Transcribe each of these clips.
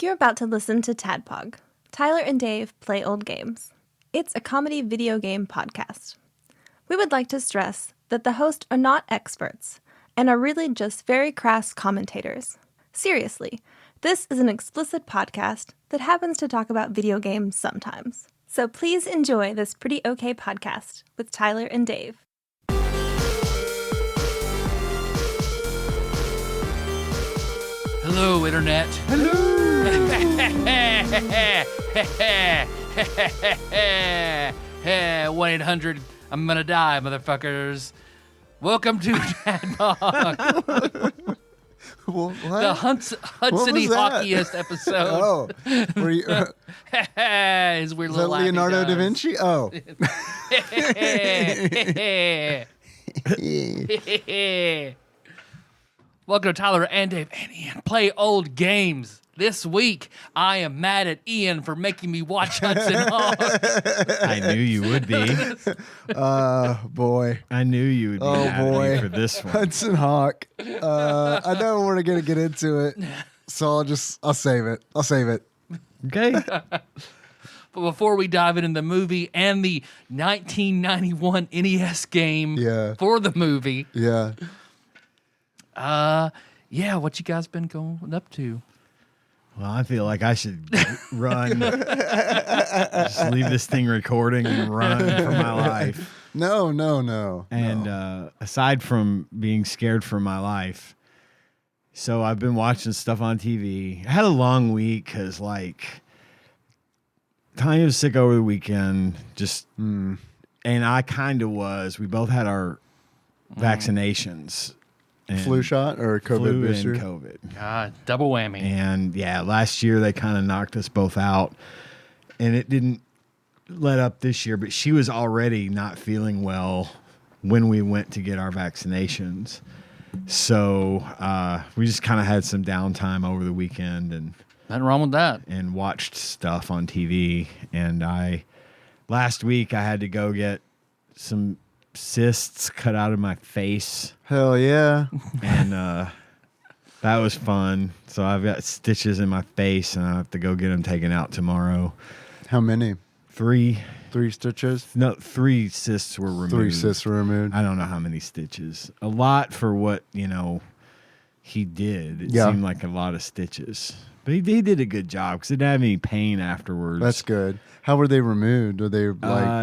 You're about to listen to TADPOG. Tyler and Dave play old games. It's a comedy video game podcast. We would like to stress that the hosts are not experts and are really just very crass commentators. Seriously, this is an explicit podcast that happens to talk about video games sometimes. So please enjoy this pretty okay podcast with Tyler and Dave. Hello, Internet. Hello. 1-800, I'm gonna die, motherfuckers. Welcome to TADPOG. Well, what? The Hudson Hawkiest episode. Oh, were you, His weird is little that Leonardo da laughing Vinci? Oh. guys. Welcome to Tyler and Dave and Ian Play Old Games. This week, I am mad at Ian for making me watch Hudson Hawk. I knew you would be. Boy. I knew you would be mad at me for this one. Hudson Hawk. I know we're going to get into it, so I'll save it. Okay. But before we dive into the movie and the 1991 NES game for the movie, what you guys been going up to? Well, I feel like I should run. Just leave this thing recording and run for my life. No. And aside from being scared for my life, so I've been watching stuff on TV. I had a long week because, Tanya was sick over the weekend. And I kind of was. We both had our vaccinations. And flu shot or COVID flu booster? and COVID. God, double whammy. And last year they kind of knocked us both out, and it didn't let up this year. But she was already not feeling well when we went to get our vaccinations, so we just kind of had some downtime over the weekend and Nothing wrong with that. And watched stuff on TV. And last week I had to go get some cysts cut out of my face. Hell yeah. And that was fun. So I've got stitches in my face, and I have to go get them taken out tomorrow. How many? 3. 3 stitches? No, 3 cysts were removed. 3 cysts were removed. I don't know how many stitches. A lot for what, he did. It seemed like a lot of stitches. But he did a good job because he didn't have any pain afterwards. That's good. How were they removed? Were they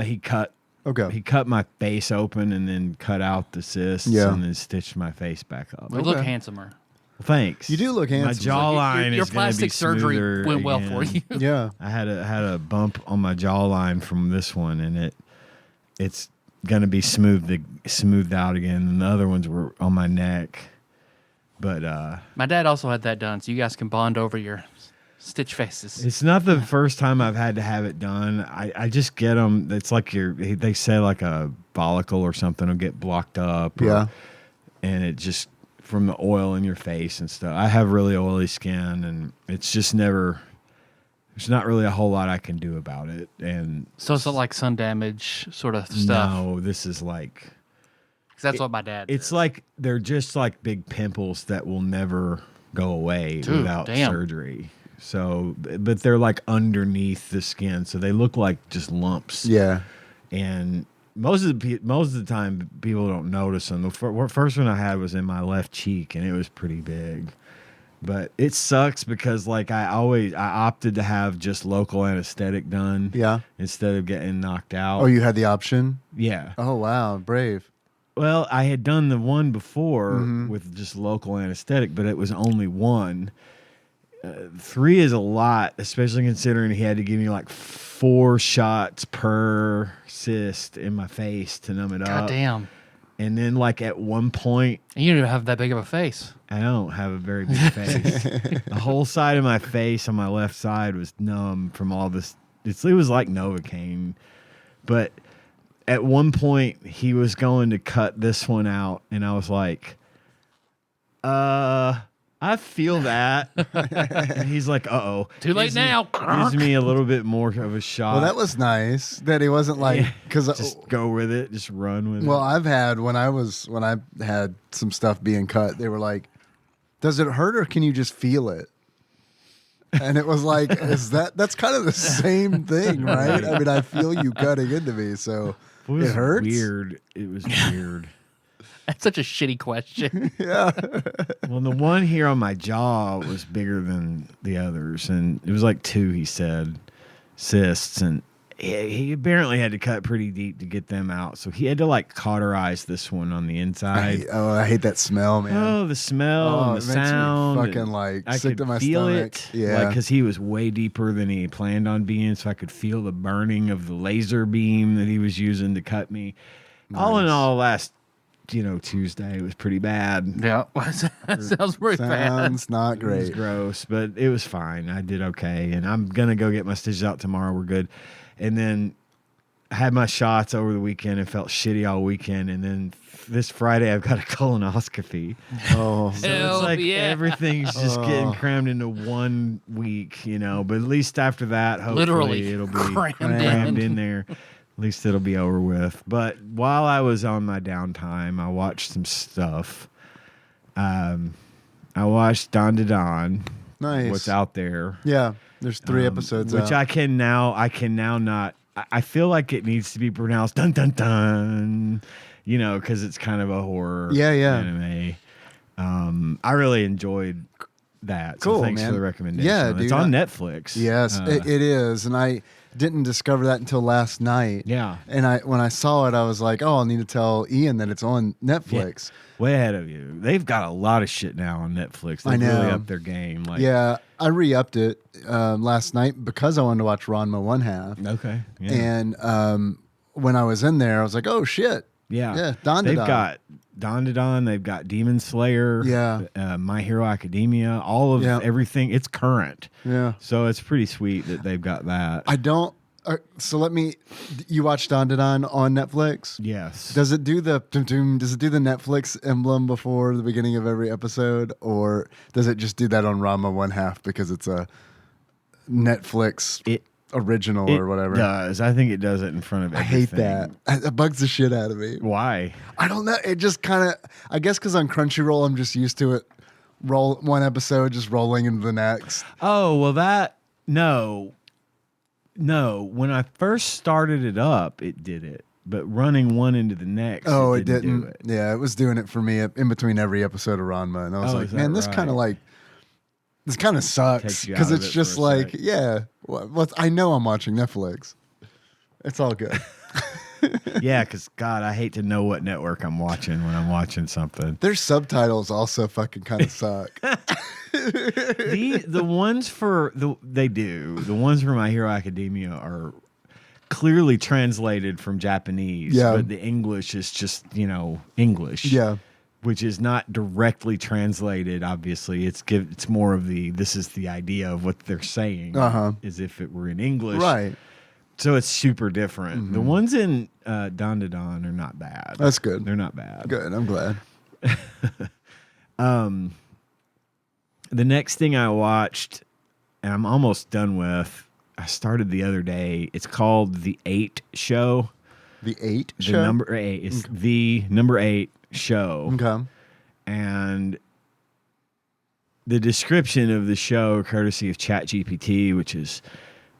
he cut... Okay. He cut my face open and then cut out the cysts and then stitched my face back up. You look handsomer. Well, thanks. You do look handsome. My jawline your is going to be plastic surgery went well again. for you. Yeah. I had a bump on my jawline from this one, and it's going to be smoothed out again. And the other ones were on my neck. But my dad also had that done, so you guys can bond over your stitch faces. It's not the first time I've had to have it done. I just get them. It's like they say like a follicle or something will get blocked up. And it just from the oil in your face and stuff. I have really oily skin, and it's just there's not really a whole lot I can do about it. And so it's not like sun damage sort of stuff. No, this is like. Because that's what my dad did. It's like they're just like big pimples that will never go away without surgery. So, but they're like underneath the skin, so they look like just lumps. Yeah. And most of the time, people don't notice them. The first one I had was in my left cheek, and it was pretty big. But it sucks because I opted to have just local anesthetic done. Yeah. Instead of getting knocked out. Oh, you had the option? Yeah. Oh, wow. Brave. Well, I had done the one before with just local anesthetic, but it was only one. 3 is a lot, especially considering he had to give me like 4 shots per cyst in my face to numb it up. God damn. And then at one point... And you don't even have that big of a face. I don't have a very big face. The whole side of my face on my left side was numb from all this. It was like Novocaine. But at one point, he was going to cut this one out, and I was like, I feel that. And he's like, uh-oh. Too late now. Gives me a little bit more of a shot. Well, that was nice that he wasn't because just go with it, just run with it. Well, I've had when I had some stuff being cut, they were like, "Does it hurt or can you just feel it?" And it was like, that's kind of the same thing, right? I mean, I feel you cutting into me, so it hurts. Weird. It was weird. That's such a shitty question. Yeah. Well, the one here on my jaw was bigger than the others, and it was like 2, he said, cysts, and he apparently had to cut pretty deep to get them out, so he had to like cauterize this one on the inside. I hate that smell, man. Oh, the smell and it the makes me sound. fucking and like I sick could to my feel stomach. it. Yeah. Because he was way deeper than he planned on being, so I could feel the burning of the laser beam that he was using to cut me. All in all, last Tuesday it was pretty bad. Yeah, that sounds pretty bad. Sounds not It was great. gross, but it was fine. I did okay, and I'm gonna go get my stitches out tomorrow. We're good. And then I had my shots over the weekend and felt shitty all weekend. And then this Friday I've got a colonoscopy. Oh, So Hell it's like yeah. everything's just getting crammed into 1 week, But at least after that, hopefully Literally it'll be crammed in there. At least it'll be over with. But while I was on my downtime, I watched some stuff. I watched Dawn to Dawn. nice. What's out there? Yeah, there's 3 episodes which out. I can now not. I feel like it needs to be pronounced dun dun dun, because it's kind of a horror anime. I really enjoyed that. Cool, so thanks man. for the recommendation. Yeah, It's dude, on Netflix. Yes, it is, and I didn't discover that until last night. Yeah. And when I saw it, I was like, oh, I'll need to tell Ian that it's on Netflix. Way ahead of you. They've got a lot of shit now on Netflix. I They've really know. upped their game. Like, Yeah, I re-upped it last night because I wanted to watch Ranma 1/2. Okay. Yeah. And when I was in there, I was like, oh, shit. Yeah. Yeah, Dawn to They've Dawn. got Dawn to Dawn. They've got Demon Slayer. Yeah. My Hero Academia. All of everything. It's current. Yeah. So it's pretty sweet that they've got that. I don't. So you watch Dawn to Dawn on Netflix? Yes. Does it do the does it do the Netflix emblem before the beginning of every episode, or does it just do that on Ranma 1/2 because it's a Netflix original or whatever? It does. I think it does it in front of I hate everything. that. It bugs the shit out of me. Why? I don't know. It just kind of. I guess because on Crunchyroll, I'm just used to it. Roll one episode, just rolling into the next. Oh, well No, when I first started it up, it did it. But running one into the next, It do didn't. it. Yeah, it was doing it for me in between every episode of Ranma, and I was Oh, like, is that man, this right? kind of this kind of sucks Takes you because out of it's it just for a like, sec. yeah, I know I'm watching Netflix. It's all good. Yeah, because God, I hate to know what network I'm watching when I'm watching something. Their subtitles also fucking kind of suck. The ones for the ones for My Hero Academia are clearly translated from Japanese. Yeah. But the English is just English. Yeah. Which is not directly translated. Obviously, it's more of this is the idea of what they're saying. As if it were in English. Right. So it's super different. Mm-hmm. The ones in Dawn to Dawn are not bad. That's good. They're not bad. Good. I'm glad. The next thing I watched, and I'm almost done with, I started the other day. It's called The 8 Show. The 8 The show. number 8. It's The number 8 Show. Okay. And the description of the show, courtesy of ChatGPT, which is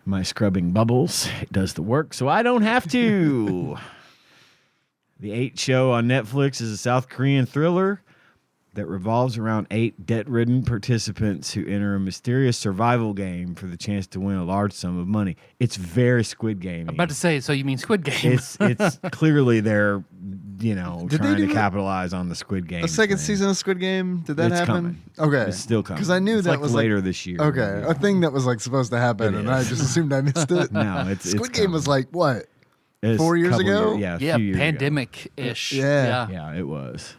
my scrubbing bubbles, it does the work, so I don't have to. The 8 Show on Netflix is a South Korean thriller that revolves around 8 debt-ridden participants who enter a mysterious survival game for the chance to win a large sum of money. It's very Squid Game. I'm about to say, so you mean Squid Game? It's clearly they're trying do to capitalize on the Squid Game. A second thing. season of Squid Game? Did that It's happen? coming. Okay. It's still coming. Because I knew It's that like was later this year. Okay. Yeah. A thing that was supposed to happen, It and I is. just assumed I missed it. No, it's Squid Game coming. was like, what? It's 4 years couple ago? yeah, a yeah, few years ago. pandemic-ish. Yeah. Yeah, it was.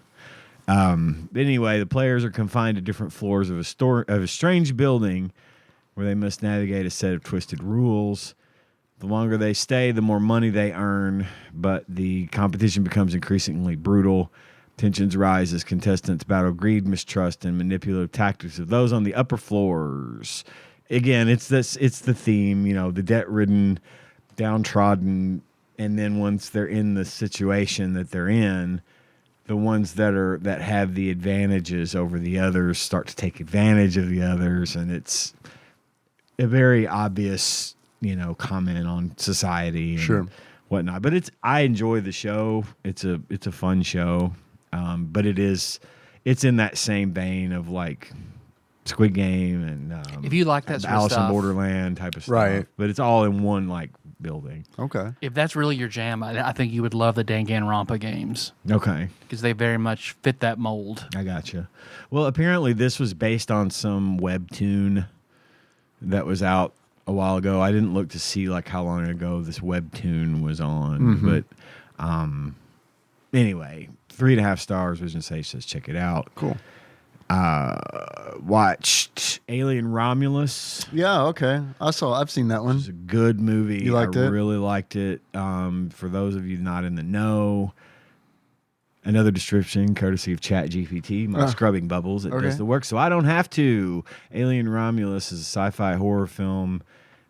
But anyway, the players are confined to different floors of a strange building where they must navigate a set of twisted rules. The longer they stay, the more money they earn, but the competition becomes increasingly brutal. Tensions rise as contestants battle greed, mistrust, and manipulative tactics of those on the upper floors. Again, it's the theme, the debt-ridden, downtrodden, and then once they're in the situation that they're in, the ones that have the advantages over the others start to take advantage of the others, and a very obvious, comment on society and whatnot. But I enjoy the show. It's a fun show. But it's in that same vein of like Squid Game and if you like that sort of Alice in stuff, Borderland type of stuff. Right. But it's all in one like building. Okay. if that's really your jam, I think you would love the Danganronpa games Okay. because they very much fit that mold. I gotcha. Well, apparently this was based on some webtoon that was out a while ago. I didn't look to see like how long ago this webtoon was on, but anyway, 3.5 stars. Vision Sage says check it out. Cool. Watched Alien Romulus. Yeah. Okay. I've seen that one. It's a good movie. You liked it? I really liked it. For those of you not in the know, another description courtesy of ChatGPT, my scrubbing bubbles. It does the work, so I don't have to. Alien Romulus is a sci-fi horror film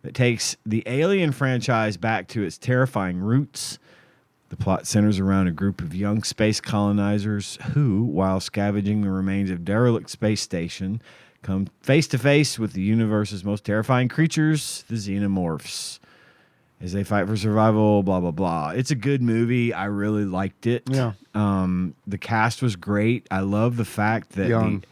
that takes the Alien franchise back to its terrifying roots. The plot centers around a group of young space colonizers who, while scavenging the remains of derelict space station, come face to face with the universe's most terrifying creatures, the xenomorphs, as they fight for survival, blah, blah, blah. It's a good movie. I really liked it. Yeah. The cast was great. I love the fact that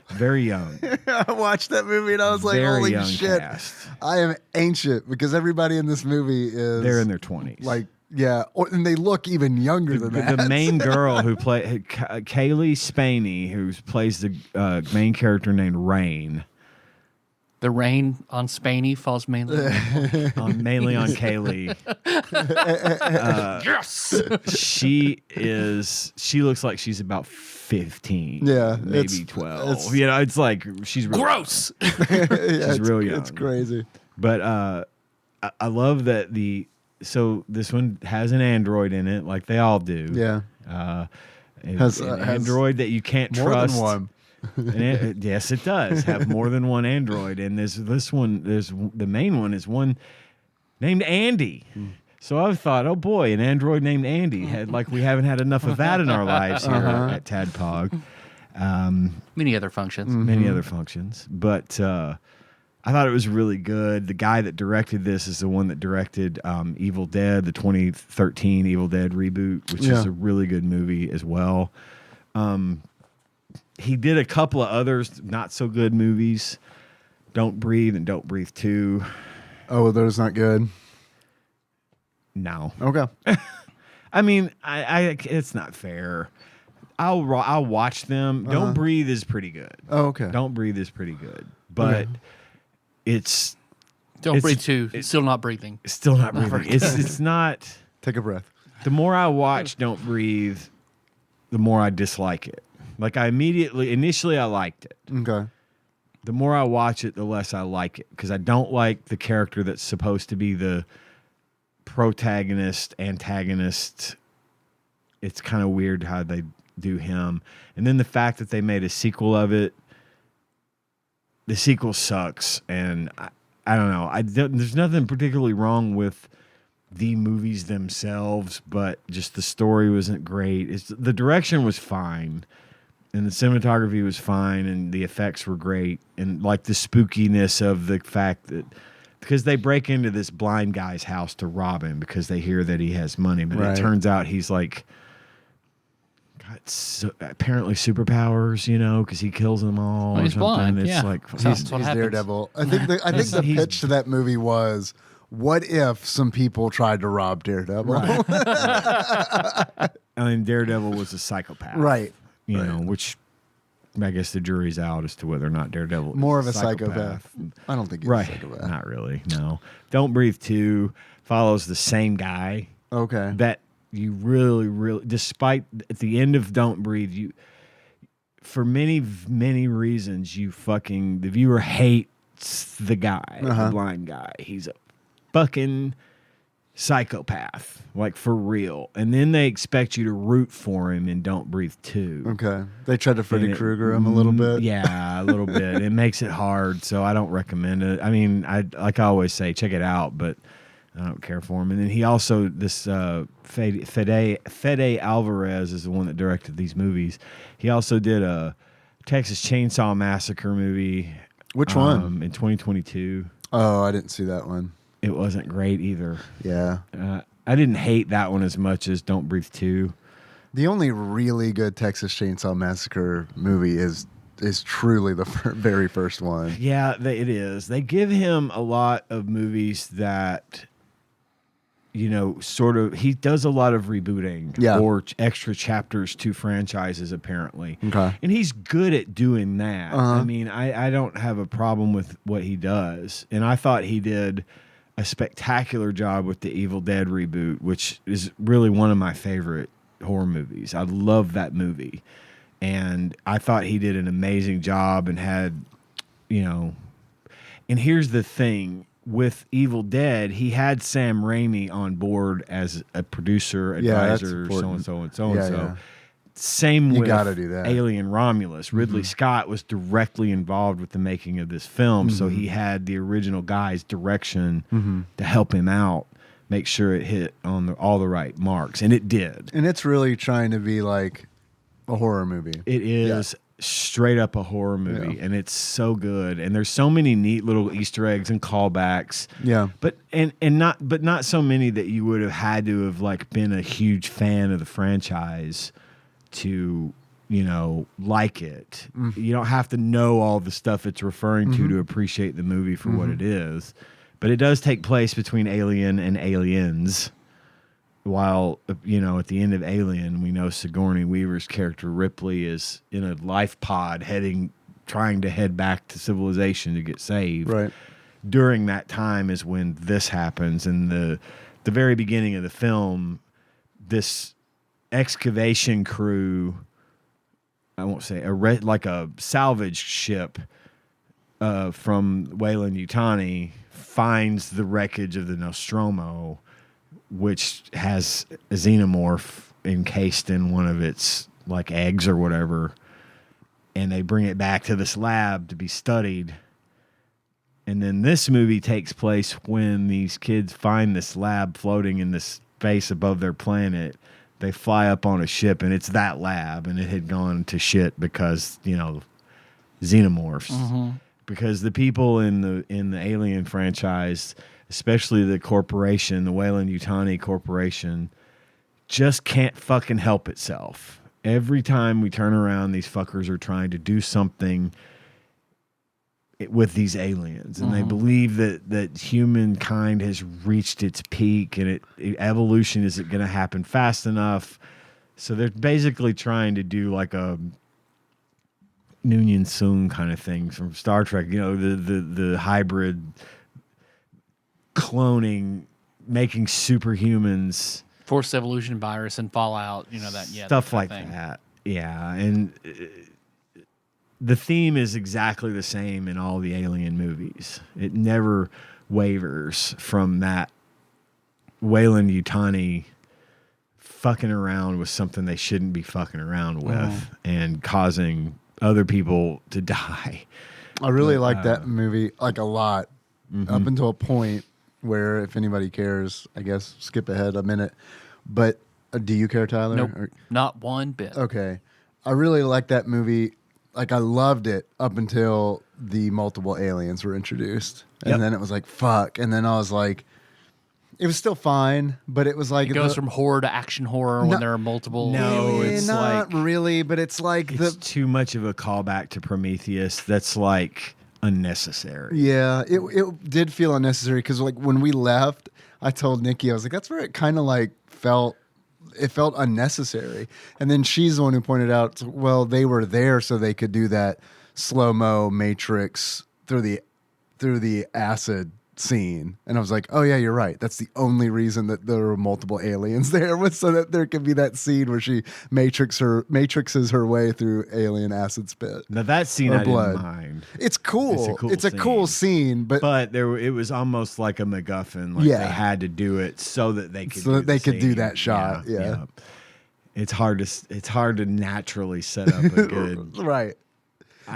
very young. I watched that movie and I was like, Very holy young shit. cast. I am ancient because everybody in this movie is. They're in their 20s. Like, yeah. And they look even younger than that. The main girl who played Kaylee Spaney, who plays the main character named Rain. The rain on Spaney falls mainly Mainly on Kaylee. yes. She looks like she's about 15. Yeah, Maybe 12. It's like she's real Gross. She's real young. It's crazy. But I love that so this one has an android in it, like they all do. Yeah. Has an android that you can't More trust. than one. Yes, it does have more than one android, and there's the main one is one named Andy. So I've thought, oh boy, an android named Andy. We haven't had enough of that in our lives here at TADPOG. Many other functions. Many other functions, but I thought it was really good. The guy that directed this is the one that directed Evil Dead, the 2013 Evil Dead reboot, which is a really good movie as well. He did a couple of others not so good movies, Don't Breathe and Don't Breathe 2. Oh, those not good. No. Okay. I mean, I it's not fair. I'll watch them. Don't Breathe is pretty good. Oh, okay. Don't Breathe is pretty good, but it's Don't Breathe 2. Still not breathing. still not breathing. It's not. Take a breath. The more I watch Don't Breathe, the more I dislike it. Like initially I liked it. Okay. The more I watch it, the less I like it because I don't like the character that's supposed to be the protagonist, antagonist. It's kind of weird how they do him. And then the fact that they made a sequel of it, the sequel sucks. And I don't know. There's nothing particularly wrong with the movies themselves, but just the story wasn't great. The direction was fine. And the cinematography was fine, and the effects were great, and like the spookiness of the fact that because they break into this blind guy's house to rob him because they hear that he has money, but it turns out he's like got apparently superpowers, because he kills them all. Well, he's blind. It's like He's Daredevil. I think the pitch to that movie was, what if some people tried to rob Daredevil? Right. I mean, Daredevil was a psychopath, Right. Which I guess the jury's out as to whether or not Daredevil More is of a psychopath. I don't think he's a psychopath. Not really, no. Don't Breathe 2 follows the same guy. Okay. That you really, really, despite at the end of Don't Breathe, for many, many reasons, the viewer hates the guy, the blind guy. He's a fucking psychopath, like for real. And then they expect you to root for him in Don't Breathe 2. Okay. They tried to Freddy Krueger him a little bit. Yeah, a little bit. It makes it hard, so I don't recommend it. I mean, I always say, check it out, but I don't care for him. And then he also, this Fede Alvarez is the one that directed these movies. He also did a Texas Chainsaw Massacre movie. Which one? In 2022. Oh, I didn't see that one. It wasn't great either. Yeah. I didn't hate that one as much as Don't Breathe 2. The only really good Texas Chainsaw Massacre movie is truly the very first one. Yeah, it is. They give him a lot of movies that, sort of, he does a lot of rebooting or extra chapters to franchises, apparently. Okay. And he's good at doing that. I mean, I don't have a problem with what he does. And I thought he did a spectacular job with the Evil Dead reboot, which is really one of my favorite horror movies. I love that movie. And I thought he did an amazing job and had, and here's the thing. With Evil Dead, he had Sam Raimi on board as a producer, advisor, so-and-so and so-and-so. Yeah. Same You with gotta do that. Alien Romulus. Ridley Scott was directly involved with the making of this film, so he had the original guy's direction to help him out, make sure it hit on all the right marks, and it did. And it's really trying to be like a horror movie. It is straight up a horror movie, and it's so good. And there's so many neat little Easter eggs and callbacks. Yeah. But not so many that you would have had to have like been a huge fan of the franchise to like it. You don't have to know all the stuff it's referring to appreciate the movie for what it is. But it does take place between Alien and Aliens. While, at the end of Alien, we know Sigourney Weaver's character Ripley is in a life pod trying to head back to civilization to get saved. Right. During that time is when this happens. And the very beginning of the film, this excavation crew, I won't say, like a salvage ship from Weyland-Yutani finds the wreckage of the Nostromo, which has a xenomorph encased in one of its like eggs or whatever, and they bring it back to this lab to be studied. And then this movie takes place when these kids find this lab floating in this space above their planet. They fly up on a ship, and it's that lab, and it had gone to shit because xenomorphs. Because the people in the Alien franchise, especially the corporation, the Weyland-Yutani Corporation, just can't fucking help itself. Every time we turn around, these fuckers are trying to do something with these aliens. And they believe that humankind has reached its peak, and evolution isn't going to happen fast enough. So they're basically trying to do like a Noonien Soong kind of thing from Star Trek, the hybrid cloning, making superhumans, Forced evolution virus and Fallout, stuff like that. Yeah, and the theme is exactly the same in all the Alien movies. It never wavers from that Weyland-Yutani fucking around with something they shouldn't be fucking around with and causing other people to die. I really like that movie like a lot up until a point where, if anybody cares, I guess skip ahead a minute. But do you care, Tyler? Nope, not one bit. Okay. I really like that movie. Like, I loved it up until the multiple aliens were introduced. And then it was like, fuck. And then I was like, it was still fine, but it was like... It goes from horror to action horror when there are multiple... No, it's not like... really, but it's like... It's too much of a callback to Prometheus. That's like unnecessary. Yeah, it did feel unnecessary because like when we left, I told Nikki, I was like, that's where it kind of like felt... It felt unnecessary. And then she's the one who pointed out, well, they were there so they could do that slow-mo Matrix through the acid scene. And I was like, oh yeah, you're right. That's the only reason that there were multiple aliens there, was so that there could be that scene where she matrixes her way through alien acid spit. Now that scene I didn't mind. It's cool. It's a cool scene, but it was almost like a MacGuffin. Like they had to do it so that they could do that shot. Yeah. It's hard to naturally set up a good right. idea.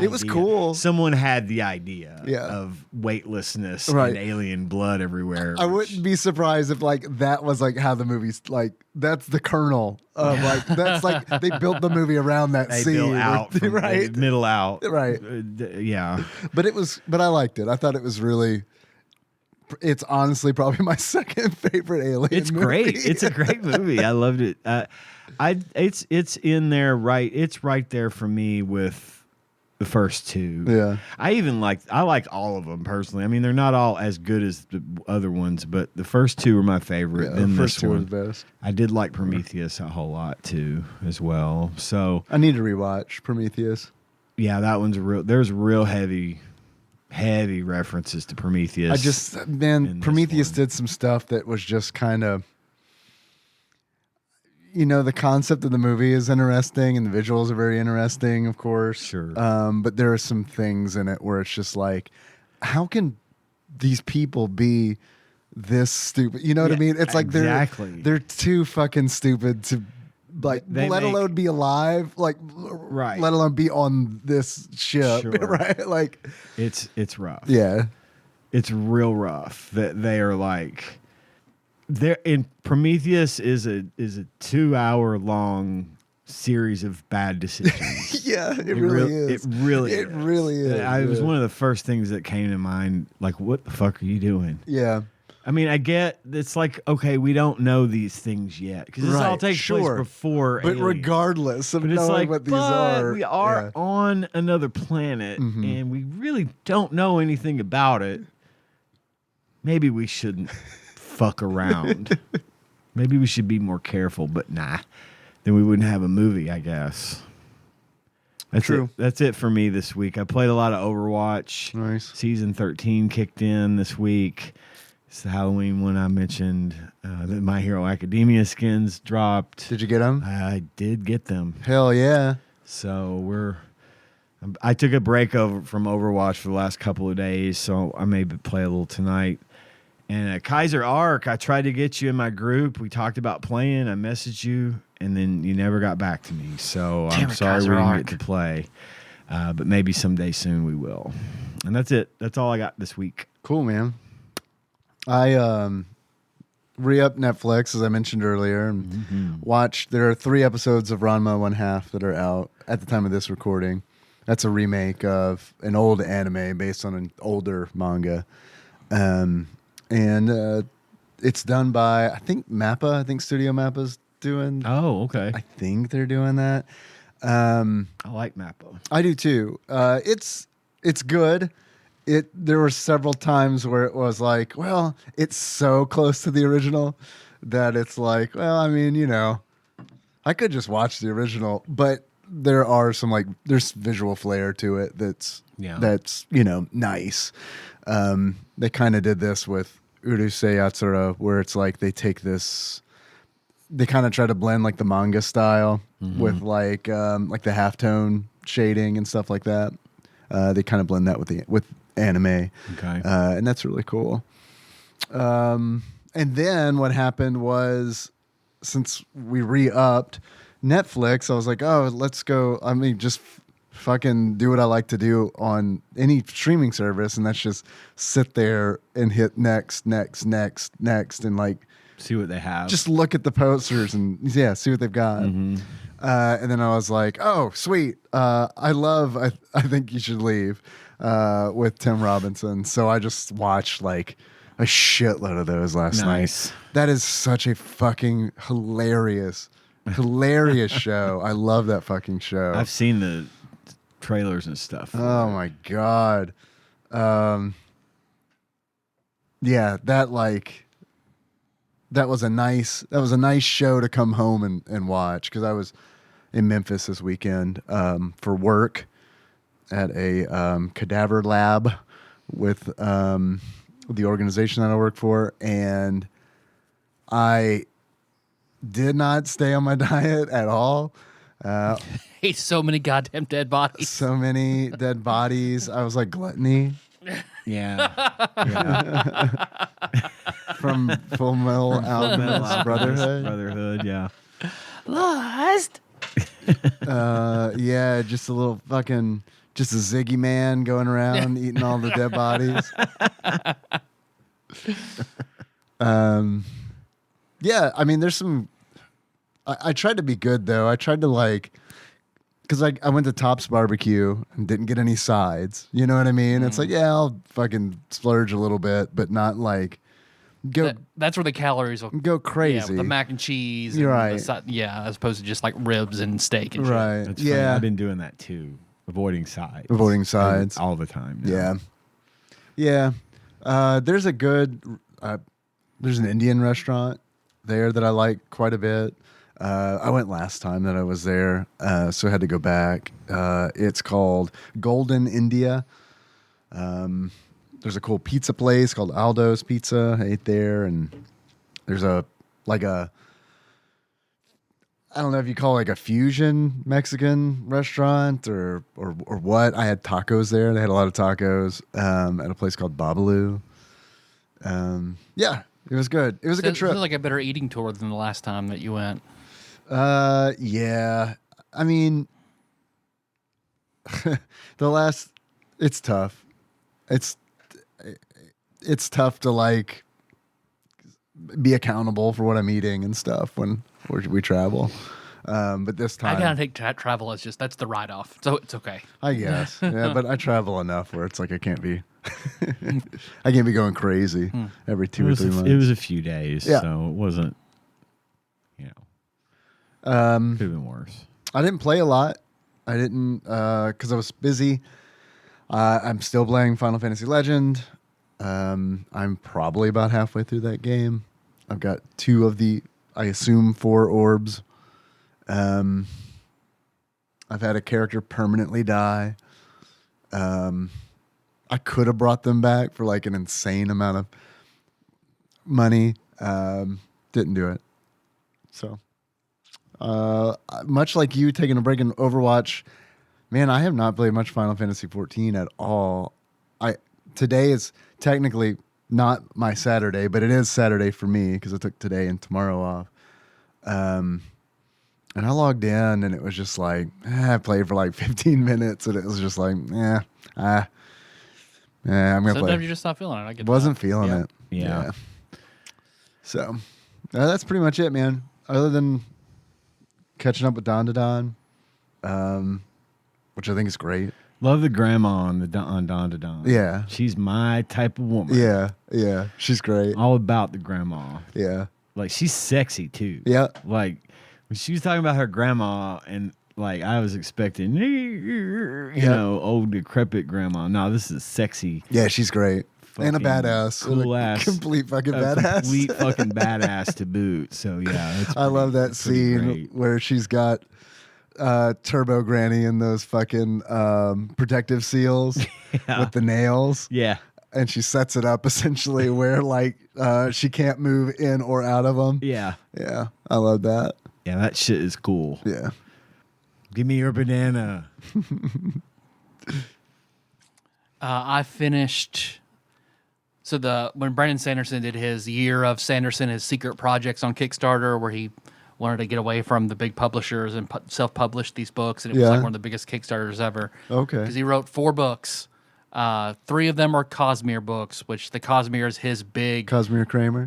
It was cool. Someone had the idea of weightlessness and alien blood everywhere. I wouldn't be surprised if like that was like how the movie's like, that's the kernel of like, that's like they built the movie around that scene. Built out from middle out. Right. Yeah. But I liked it. I thought it was really, it's honestly probably my second favorite Alien. It's movie. great. It's a great movie. I loved it. It's in there right. It's right there for me with the first two. Yeah. I like all of them personally. I mean, they're not all as good as the other ones, but the first two were my favorite. Yeah, then the first this two were one. the best. I did like Prometheus a whole lot too, as well. So I need to rewatch Prometheus. yeah, that one's there's real heavy references to Prometheus. Prometheus one. did some stuff that was just kind of, the concept of the movie is interesting and the visuals are very interesting, of course. Sure. But there are some things in it where it's just like, how can these people be this stupid? You know what I mean? It's like they're too fucking stupid to let alone be alive, Right. let alone be on this ship, Sure. right? Like It's rough. yeah. It's real rough that they are like there in Prometheus is a 2-hour long series of bad decisions. Yeah, it really is. It really is. It was one of the first things that came to mind. Like, what the fuck are you doing? Yeah. I mean, I get it's like, okay, we don't know these things yet because this all takes place before. But Alien. regardless of But it's knowing like, what these are, we are on another planet, and we really don't know anything about it. Maybe we shouldn't fuck around. Maybe we should be more careful. But nah, then we wouldn't have a movie, I guess. That's True. It. That's it for me this week. I played a lot of Overwatch. Nice. Season 13 kicked in this week. It's the Halloween one I mentioned. The My Hero Academia skins dropped. Did you get them? I did get them. Hell yeah. So I took a break from Overwatch for the last couple of days, so I may play a little tonight. And Kaiser Ark, I tried to get you in my group. We talked about playing. I messaged you, and then you never got back to me. So I'm sorry we didn't get to play. But maybe someday soon we will. And that's it. That's all I got this week. Cool, man. I re-upped Netflix, as I mentioned earlier, and watched. There are 3 episodes of Ranma 1/2 that are out at the time of this recording. That's a remake of an old anime based on an older manga. And it's done by, I think, Mappa. I think Studio Mappa's doing. Oh, okay. I think they're doing that. I like Mappa. I do too. It's good. There were several times where it was like, well, it's so close to the original that it's like, well, I mean, I could just watch the original, but there are some there's visual flair to it that's nice. They kind of did this with Urusei Yatsura, where it's like they take this, they kind of try to blend the manga style with the halftone shading and stuff like that. They kind of blend that with anime. Okay. And that's really cool. And then what happened was, since we re-upped Netflix, I was like, oh, let's go. I mean, just fucking do what I like to do on any streaming service, and that's just sit there and hit next, and see what they have. just look at the posters and see what they've got. And then I was like, oh, sweet. I Think You Should Leave with Tim Robinson. So I just watched a shitload of those last night. That is such a fucking hilarious show. I love that fucking show. I've seen the trailers and stuff. Oh my God. Yeah, that was a nice show to come home and watch, because I was in Memphis this weekend for work at a cadaver lab with the organization that I work for, and I did not stay on my diet at all. Ate so many goddamn dead bodies. So many dead bodies. I was like gluttony. Yeah. From Full Metal Alchemist Brotherhood, yeah. Lost. Yeah, just a little fucking, just a Ziggy man going around eating all the dead bodies. Yeah, I mean, there's some. I tried to be good though. I tried to because I went to Tops Barbecue and didn't get any sides. You know what I mean? It's like, yeah, I'll fucking splurge a little bit, but not like That's where the calories will go crazy. Yeah, with the mac and cheese. You're and right. as opposed to just like ribs and steak and shit. Right. That's funny. I've been doing that too, avoiding sides. All the time. Now. Yeah. There's there's an Indian restaurant there that I like quite a bit. I went last time that I was there, so I had to go back. It's called Golden India. There's a cool pizza place called Aldo's Pizza. I ate there, and there's I don't know if you call it like a fusion Mexican restaurant or what. I had tacos there. They had a lot of tacos at a place called Babalu. Yeah, it was good. It was a good trip. It was like a better eating tour than the last time that you went. Yeah. I mean, it's tough. It's tough to like be accountable for what I'm eating and stuff when we travel. But this time I gotta take travel as that's the write-off, so it's okay. I guess. Yeah, but I travel enough where it's like I can't be going crazy every 2 or 3 months. It was a few days, so it wasn't, could have been worse. I didn't play a lot. I didn't because I was busy. I'm still playing Final Fantasy Legend. I'm probably about halfway through that game. I've got 2 of the, I assume, 4 orbs. I've had a character permanently die. I could have brought them back for like an insane amount of money. Didn't do it. So, much like you taking a break in Overwatch, man, I have not played much Final Fantasy 14 at all. Today is technically not my Saturday, but it is Saturday for me because I took today and tomorrow off. And I logged in and it was just like, I played for like 15 minutes and it was just like, I'm going to play. Sometimes you're just not feeling it. I get Wasn't feeling it. Yeah. So that's pretty much it, man. Other than catching up with Dawn to Dawn, which I think is great. Love the grandma on Dawn to Dawn. Yeah. She's my type of woman. Yeah. She's great. All about the grandma. Yeah. Like, she's sexy, too. Yeah. Like, when she was talking about her grandma, and, like, I was expecting, old decrepit grandma. No, this is sexy. Yeah, she's great. And a badass. Cool ass. Complete fucking badass. Complete fucking badass to boot. So, yeah. I love that scene where she's got Turbo Granny and those fucking protective seals with the nails. Yeah. And she sets it up essentially where like she can't move in or out of them. Yeah. Yeah. I love that. Yeah, that shit is cool. Yeah. Give me your banana. I finished. So when Brandon Sanderson did his year of Sanderson, his secret projects on Kickstarter, where he wanted to get away from the big publishers and self-publish these books, and it was like one of the biggest Kickstarters ever. Okay. Because he wrote 4 books. 3 of them are Cosmere books, which the Cosmere is his big Cosmere Kramer.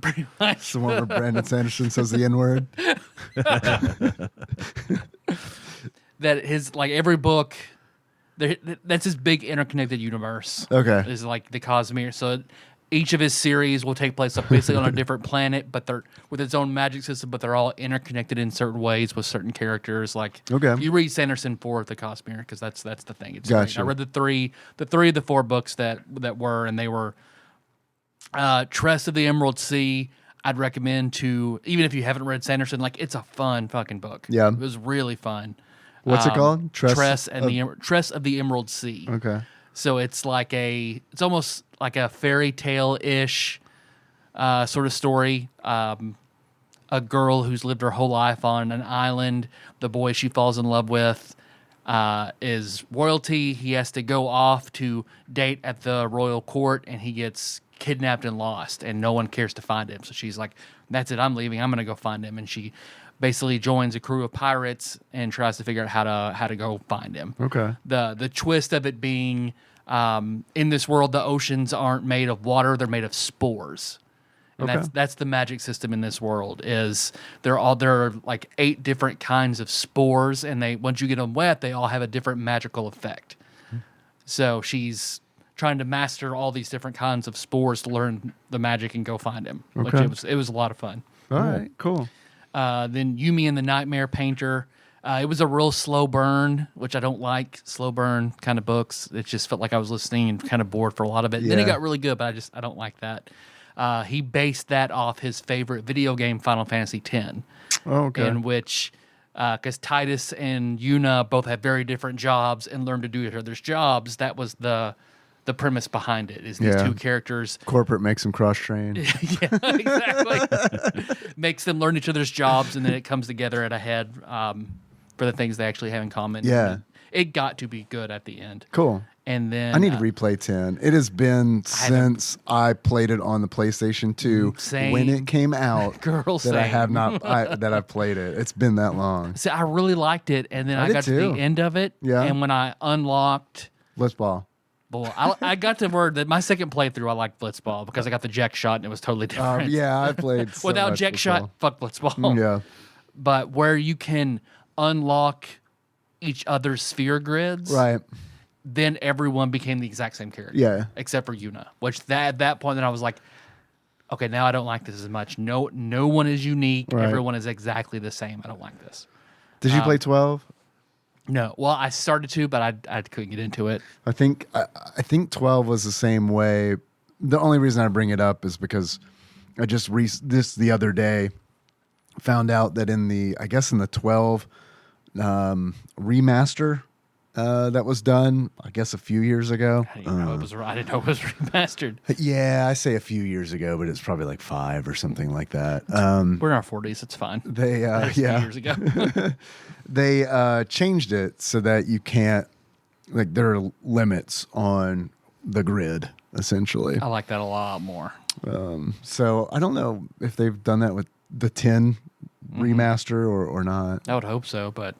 pretty much. It's the one where Brandon Sanderson says the N-word. That his like every book, that's his big interconnected universe. Okay. Is like the Cosmere. So each of his series will take place basically on a different planet, but they're with its own magic system, but they're all interconnected in certain ways with certain characters. Like, you read Sanderson for the Cosmere because that's the thing. It's gotcha. great. I read the three of the 4 books that were, and they were Tress of the Emerald Sea. I'd recommend to, even if you haven't read Sanderson, like it's a fun fucking book. Yeah, it was really fun. What's it called? Tress of the Emerald Sea. Okay. So it's it's almost like a fairy tale-ish sort of story. A girl who's lived her whole life on an island. The boy she falls in love with is royalty. He has to go off to date at the royal court, and he gets kidnapped and lost, and no one cares to find him. So she's like, that's it, I'm leaving. I'm going to go find him. And she basically joins a crew of pirates and tries to figure out how to go find him. Okay. The twist of it being in this world, the oceans aren't made of water; they're made of spores, And Okay. that's the magic system in this world. Is there are like 8 different kinds of spores, and they once you get them wet, they all have a different magical effect. So she's trying to master all these different kinds of spores to learn the magic and go find him. Which Okay. it was a lot of fun. All right, cool. Then Yumi and the Nightmare Painter. It was a real slow burn, which I don't like slow burn kind of books. It just felt like I was listening and kind of bored for a lot of it. Then it Yeah. got really good, but I don't like that. He based that off his favorite video game, Final Fantasy X, Oh, okay. in which because Titus and Yuna both have very different jobs and learn to do each other's jobs. That was the premise behind it. Is these Yeah. 2 characters Corporate makes them cross-train. yeah, exactly. Makes them learn each other's jobs, and then it comes together at a head for the things they actually have in common. Yeah. And it got to be good at the end. Cool. And then I need to replay 10. It has been since I played it on the PlayStation 2 Same. when it came out Girl, that I same. have not that I played it. It's been that long. See, I really liked it, and then I I did got to too. the end of it. Yeah. And when I unlocked, Blitzball. boy, I got to word that my second playthrough, I liked Blitzball because I got the Jack Shot and it was totally different. Yeah, I played so Without much Jack Shot, Blitzball. fuck Blitzball. Yeah. But where you can unlock each other's sphere grids, Right. then everyone became the exact same character. Yeah. Except for Yuna, which at that point then I was like, okay, now I don't like this as much. No one is unique. Right. Everyone is exactly the same. I don't like this. Did you play 12? No. Well, I started to, but I couldn't get into it. I think 12 was the same way. The only reason I bring it up is because I just this the other day found out that in the 12 remaster that was done, I guess a few years ago. I didn't know it was remastered. Yeah, I say a few years ago, but it's probably like 5 or something like that. We're in our 40s. It's fine. They That was a few yeah. years ago. They changed it so that you can't, like, there are limits on the grid essentially. I like that a lot more. So I don't know if they've done that with the 10 remaster or not. I would hope so, but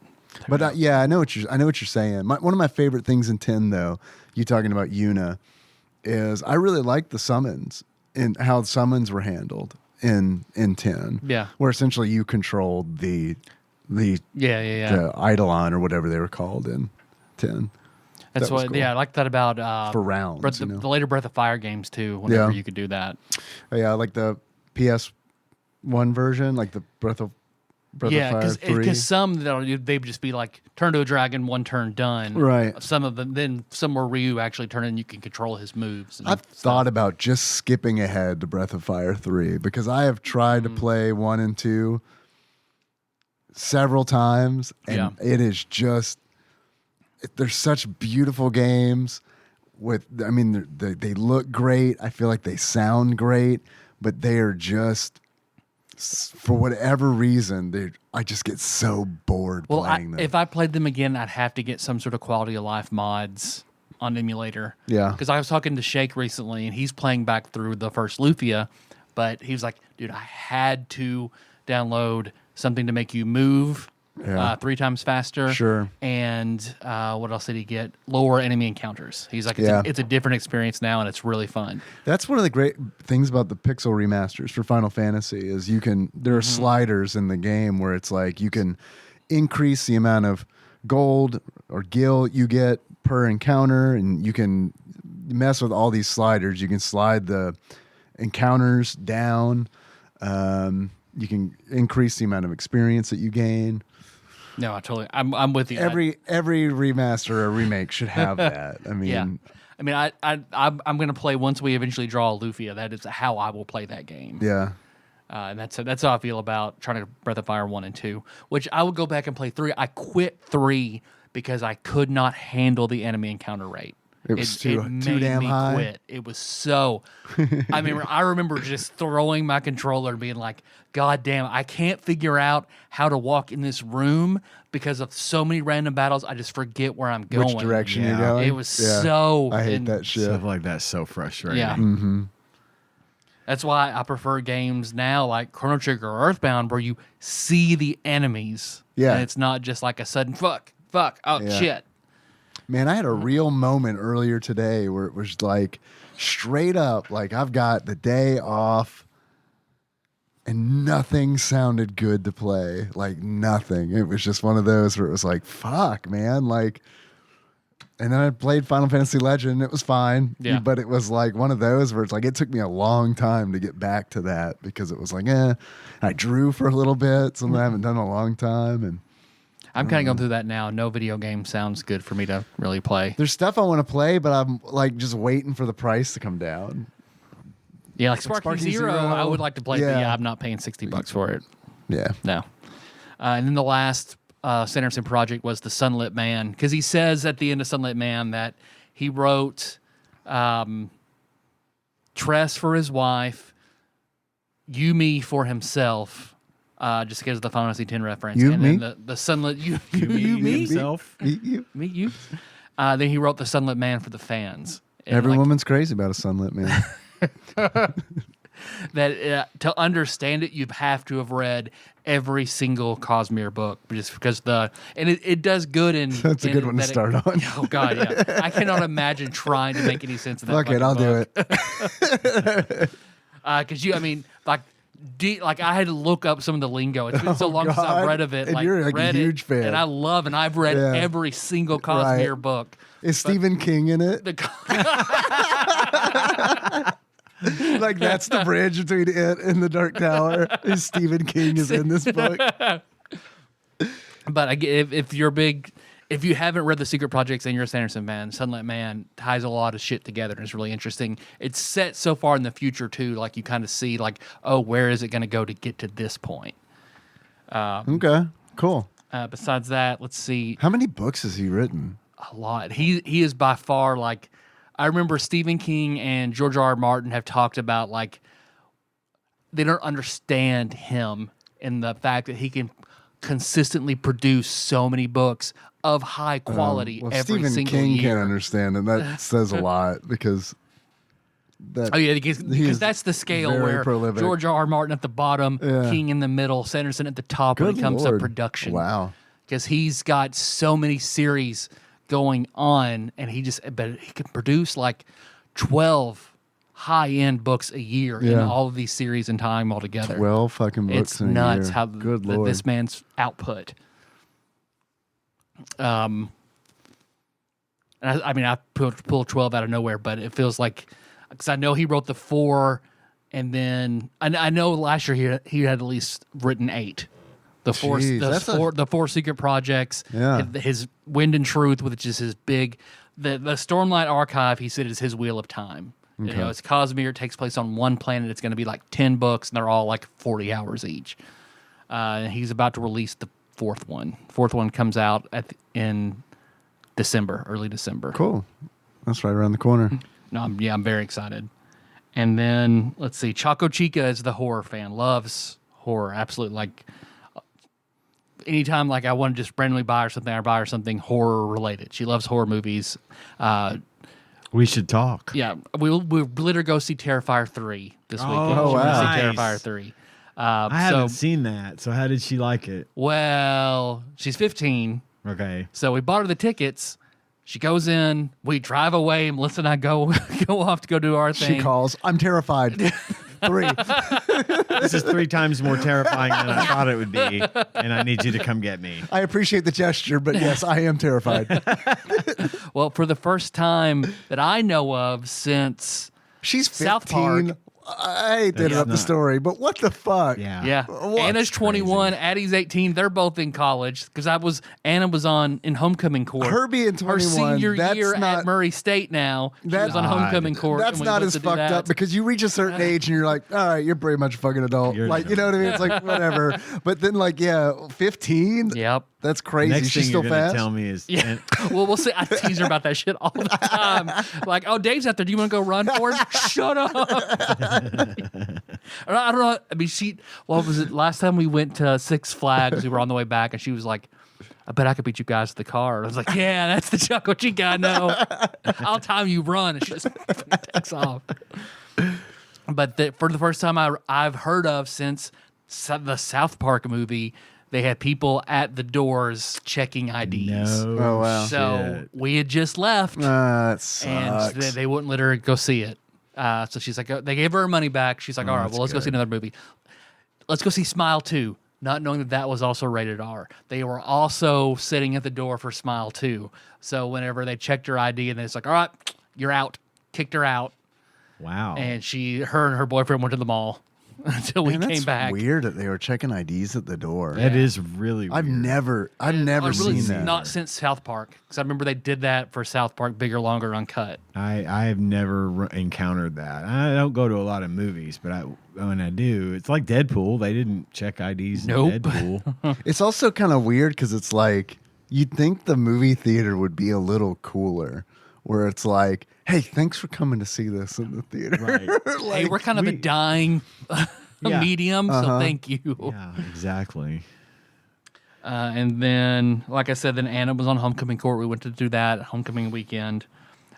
But yeah, I know what you're saying. One of my favorite things in 10, though, you talking about Yuna, is I really like the summons and how summons were handled in 10. Yeah. Where essentially you controlled the yeah. Eidolon or whatever they were called in 10. That's That was what. cool. Yeah, I like that about For rounds, the later Breath of Fire games too. Whenever you could do that. Yeah, like the PS1 version, like the Breath of Fire 3. Because some they would just be like turn to a dragon, 1 turn done. Right. Some of them, then some where Ryu actually turn in, you can control his moves. And I've stuff. thought about just skipping ahead to Breath of Fire 3 because I have tried to play 1 and 2 several times, and it is just they're such beautiful games. They look great. I feel like they sound great, but they are just, for whatever reason, I just get so bored playing them. If I played them again, I'd have to get some sort of quality of life mods on emulator. Yeah. Because I was talking to Shake recently, and he's playing back through the first Lufia, but he was like, dude, I had to download something to make you move 3 times faster. Sure. And what else did he get? Lower enemy encounters. He's like, it's a different experience now, and it's really fun. That's one of the great things about the pixel remasters for Final Fantasy is there are sliders in the game where it's like you can increase the amount of gold or gil you get per encounter, and you can mess with all these sliders. You can slide the encounters down. You can increase the amount of experience that you gain. No, I'm with you. Every remaster or remake should have that. I mean, Yeah. I mean, I'm going to play once we eventually draw a Lufia. That is how I will play that game. yeah. And that's how I feel about trying to Breath of Fire 1 and 2, which I would go back and play 3. I quit 3 because I could not handle the enemy encounter rate. It was too made damn me high. Quit. It was so. I remember just throwing my controller and being like, "God damn! I can't figure out how to walk in this room because of so many random battles. I just forget where I'm going. Which direction you're Yeah. going? It was so. I hate that shit. Stuff like that's so frustrating. Yeah. Mm-hmm. That's why I prefer games now like Chrono Trigger or Earthbound where you see the enemies. Yeah. And it's not just like a sudden fuck, oh Yeah. shit. Man, I had a real moment earlier today where it was like straight up, like I've got the day off and nothing sounded good to play. Like nothing. It was just one of those where it was like, fuck, man. Like, and then I played Final Fantasy Legend. And it was fine. Yeah. But it was like one of those where it's like, it took me a long time to get back to that because it was like, I drew for a little bit, something I haven't done in a long time. And I'm kind of going through that now. No video game sounds good for me to really play. there's stuff I want to play, but I'm like just waiting for the price to come down. Yeah, like Sparking Zero, I would like to play, but Yeah. I'm not paying $60 for it. Yeah. No. And then the last Sanderson project was The Sunlit Man, because he says at the end of Sunlit Man that he wrote Tress for his wife, Yumi for himself, just because of the Final Fantasy X reference. You, and me? then the Sunlit, you me himself. You. me, you. Then he wrote The Sunlit Man for the fans. And Every like, woman's crazy about a sunlit man. that to understand it, you have to have read every single Cosmere book, just because it does good in. That's a good one to start on. Oh God, yeah! I cannot imagine trying to make any sense of that. Fuck it, I'll do it. Because like I had to look up some of the lingo. It's been so long since I've God. read of it. And like, you're, like, a read huge it, fan. and I've read Yeah. every single Cosmere Right. book. Is Stephen King in it? Like that's the bridge between it and the Dark Tower. Is Stephen King is in this book? But if you're big, if you haven't read The Secret Projects and you're a Sanderson fan, Sunlit Man ties a lot of shit together and it's really interesting. It's set so far in the future too, like you kind of see like, oh, where is it going to go to get to this point? Okay, cool. Besides that, let's see, How many books has he written? a lot. He is by far like, I remember Stephen King and George R. R. Martin have talked about like they don't understand him in the fact that he can consistently produce so many books of high quality Well, every Stephen single King year. can't understand, and that says a lot because that. Oh yeah, because that's the scale very where prolific. George R. R. Martin at the bottom, Yeah. King in the middle, Sanderson at the top when Good it comes Lord. to production. Wow. Because he's got so many series going on, and he can produce like 12 high-end books a year in Yeah. all of these series and time altogether. 12 fucking books It's in a nuts year. how Good Lord. this man's output. And I pulled 12 out of nowhere, but it feels like, because I know he wrote the 4, and then I know last year he had at least written 8. The four, Jeez, that's the 4 secret projects. Yeah. His Wind and Truth, which is his big, the Stormlight Archive. He said is his Wheel of Time. You know, it's Cosmere. It takes place on one planet. It's going to be like 10 books, and they're all like 40 hours each. He's about to release the 4th one. 4th one comes out in December, early December. Cool. That's right around the corner. No, I'm very excited. And then let's see, Choco Chica is the horror fan, loves horror, absolutely. Like anytime, like I want to just randomly buy her something, I buy her something horror related. She loves horror movies. We should talk. Yeah, we'll let her go see Terrifier 3 this weekend. Oh, She's gonna wow. see Nice. Terrifier 3. I haven't seen that. So how did she like it? Well, she's 15, Okay. so we bought her the tickets. She goes in, we drive away, Melissa and I go off to go do our thing. She calls. I'm terrified. 3. This is 3 times more terrifying than I thought it would be, and I need you to come get me. I appreciate the gesture, but yes, I am terrified. Well, for the first time that I know of since She's 15. South Park. I hate to interrupt the not- story, but what the fuck? Yeah. Yeah, What's Anna's 21, Addie's 18. They're both in college because Anna was in homecoming court. Her being 21, her senior that's year not- at Murray State now. She That- was on homecoming court. That's and we not went as to do fucked that. up because you reach a certain age and you're like, all right, you're pretty much a fucking adult. You're like, an you know what I mean? It's like, whatever. But then, like, yeah, 15? Yep. That's crazy. Next She's thing still you're going fast? to tell me is, Yeah. Well, we'll see. I tease her about that shit all the time. Like, oh, Dave's out there. Do you want to go run for him? Shut up. I don't know. I mean, what was it? Last time we went to Six Flags, we were on the way back, and she was like, I bet I could beat you guys to the car. And I was like, yeah, that's the Choco Chica I know. I'll time you run. And she just takes off. But for the first time I've heard of since the South Park movie, they had people at the doors checking IDs. no. Oh, wow. So shit. we had just left, That and sucks. they wouldn't let her go see it. So she's like, they gave her her money back. She's like, all right, well, let's go see another movie. let's go see Smile 2, not knowing that was also rated R. They were also sitting at the door for Smile 2. So whenever they checked her ID, and then it's like, all right, you're out. Kicked her out. Wow. And her and her boyfriend went to the mall until we came back. Weird that they were checking IDs at the door. That is really weird. I've never Really seen that. Not since South Park, because I remember they did that for South Park, Bigger, Longer, Uncut. I have never encountered that. I don't go to a lot of movies, but when I do, it's like Deadpool. They didn't check IDs Nope. in Deadpool. It's also kind of weird because it's like you'd think the movie theater would be a little cooler, where it's like, hey, thanks for coming to see this in the theater. Right. Hey, we're kind of a dying medium, so thank you. Yeah, exactly. And then, like I said, then Anna was on Homecoming Court. We went to do that Homecoming weekend.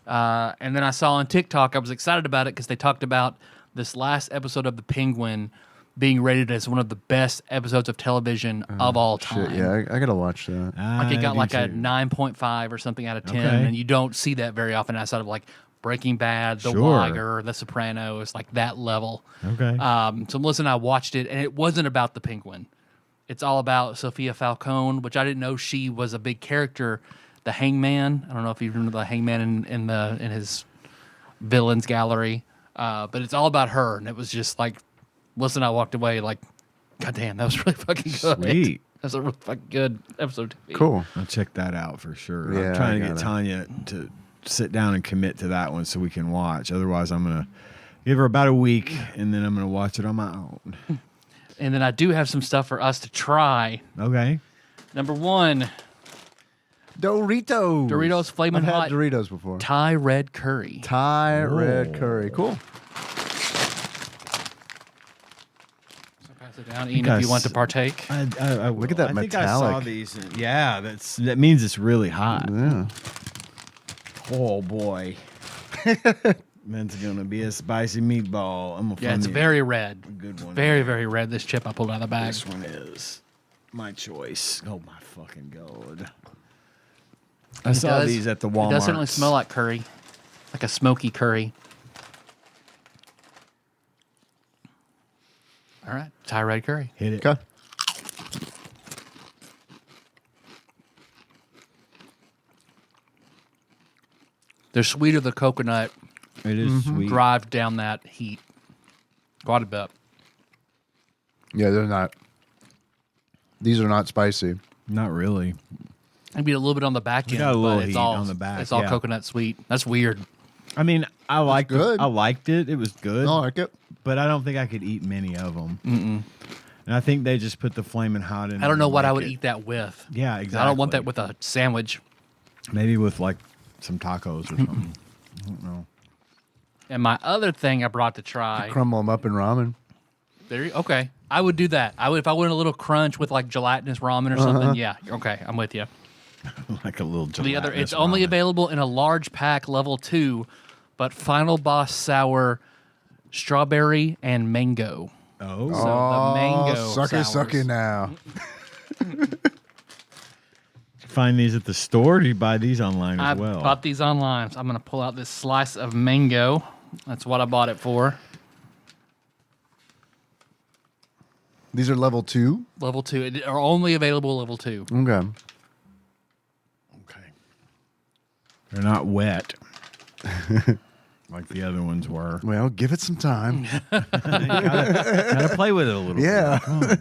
And then I saw on TikTok, I was excited about it because they talked about this last episode of The Penguin being rated as one of the best episodes of television of all time. Shit, yeah, I gotta watch that. Like it got I like do a too. 9.5 or something out of 10, Okay. and you don't see that very often outside of like Breaking Bad, The Sure. Wire, The Sopranos, like that level. Okay. So Melissa and I watched it, and it wasn't about the Penguin. It's all about Sophia Falcone, which I didn't know she was a big character. The Hangman. I don't know if you remember the Hangman in his villains gallery, but it's all about her, and it was just like Melissa and I walked away like, God damn, that was really fucking good. Sweet. That's a really fucking good episode. TV. Cool. I'll check that out for sure. Yeah, I'm trying to I get gotta- Tanya to sit down and commit to that one so we can watch. Otherwise, I'm going to give her about a week, and then I'm going to watch it on my own. And then I do have some stuff for us to try. Okay. Number one, Doritos. Doritos Flamin' I've had Hot Doritos before. Thai red curry. Thai red Oh. curry. Cool. So pass it down, Ian, if you want to partake. I will. Look at that I think I saw metallic. these. Yeah, that means it's really hot. Yeah. Oh boy. That's gonna be a spicy meatball. I'm gonna Yeah, find it's me very red. a good one. Very, very red. This chip I pulled out of the bag. This one is my choice. Oh my fucking god! I saw does- these at the Walmart. It does certainly smell like curry, like a smoky curry. All right, Thai red curry. Hit it. Okay. They're sweeter. The coconut It is sweet. drive down that heat quite a bit. Yeah, they're not. These are not spicy. Not really. Maybe a little bit on the back We end, got a little but it's heat all on the back, It's all yeah. coconut sweet. That's weird. I mean, I liked good. it. I liked it. It was good. I like it. But I don't think I could eat many of them. And I think they just put the flaming hot in. I don't know and what I make would it- eat that with. Yeah, exactly. I don't want that with a sandwich. Maybe with like some tacos or something. I don't know. And my other thing I brought to try. Crumble them up in ramen. Okay, I would do that. I would if I wanted a little crunch with like gelatinous ramen or something. Yeah, okay, I'm with you. Like a little The other, gelatinous it's only ramen. available in a large pack, level 2, but Final Boss Sour, strawberry and mango. Oh, So the mango sucky, sours. sucky now. find these at the store? Or do you buy these online I as well? bought these online, so I'm going to pull out this slice of mango. That's what I bought it for. These are level 2. Level 2. It are only available level 2. Okay. Okay. They're not wet like the other ones were. Well, give it some time. Gotta play with it a little bit. Yeah.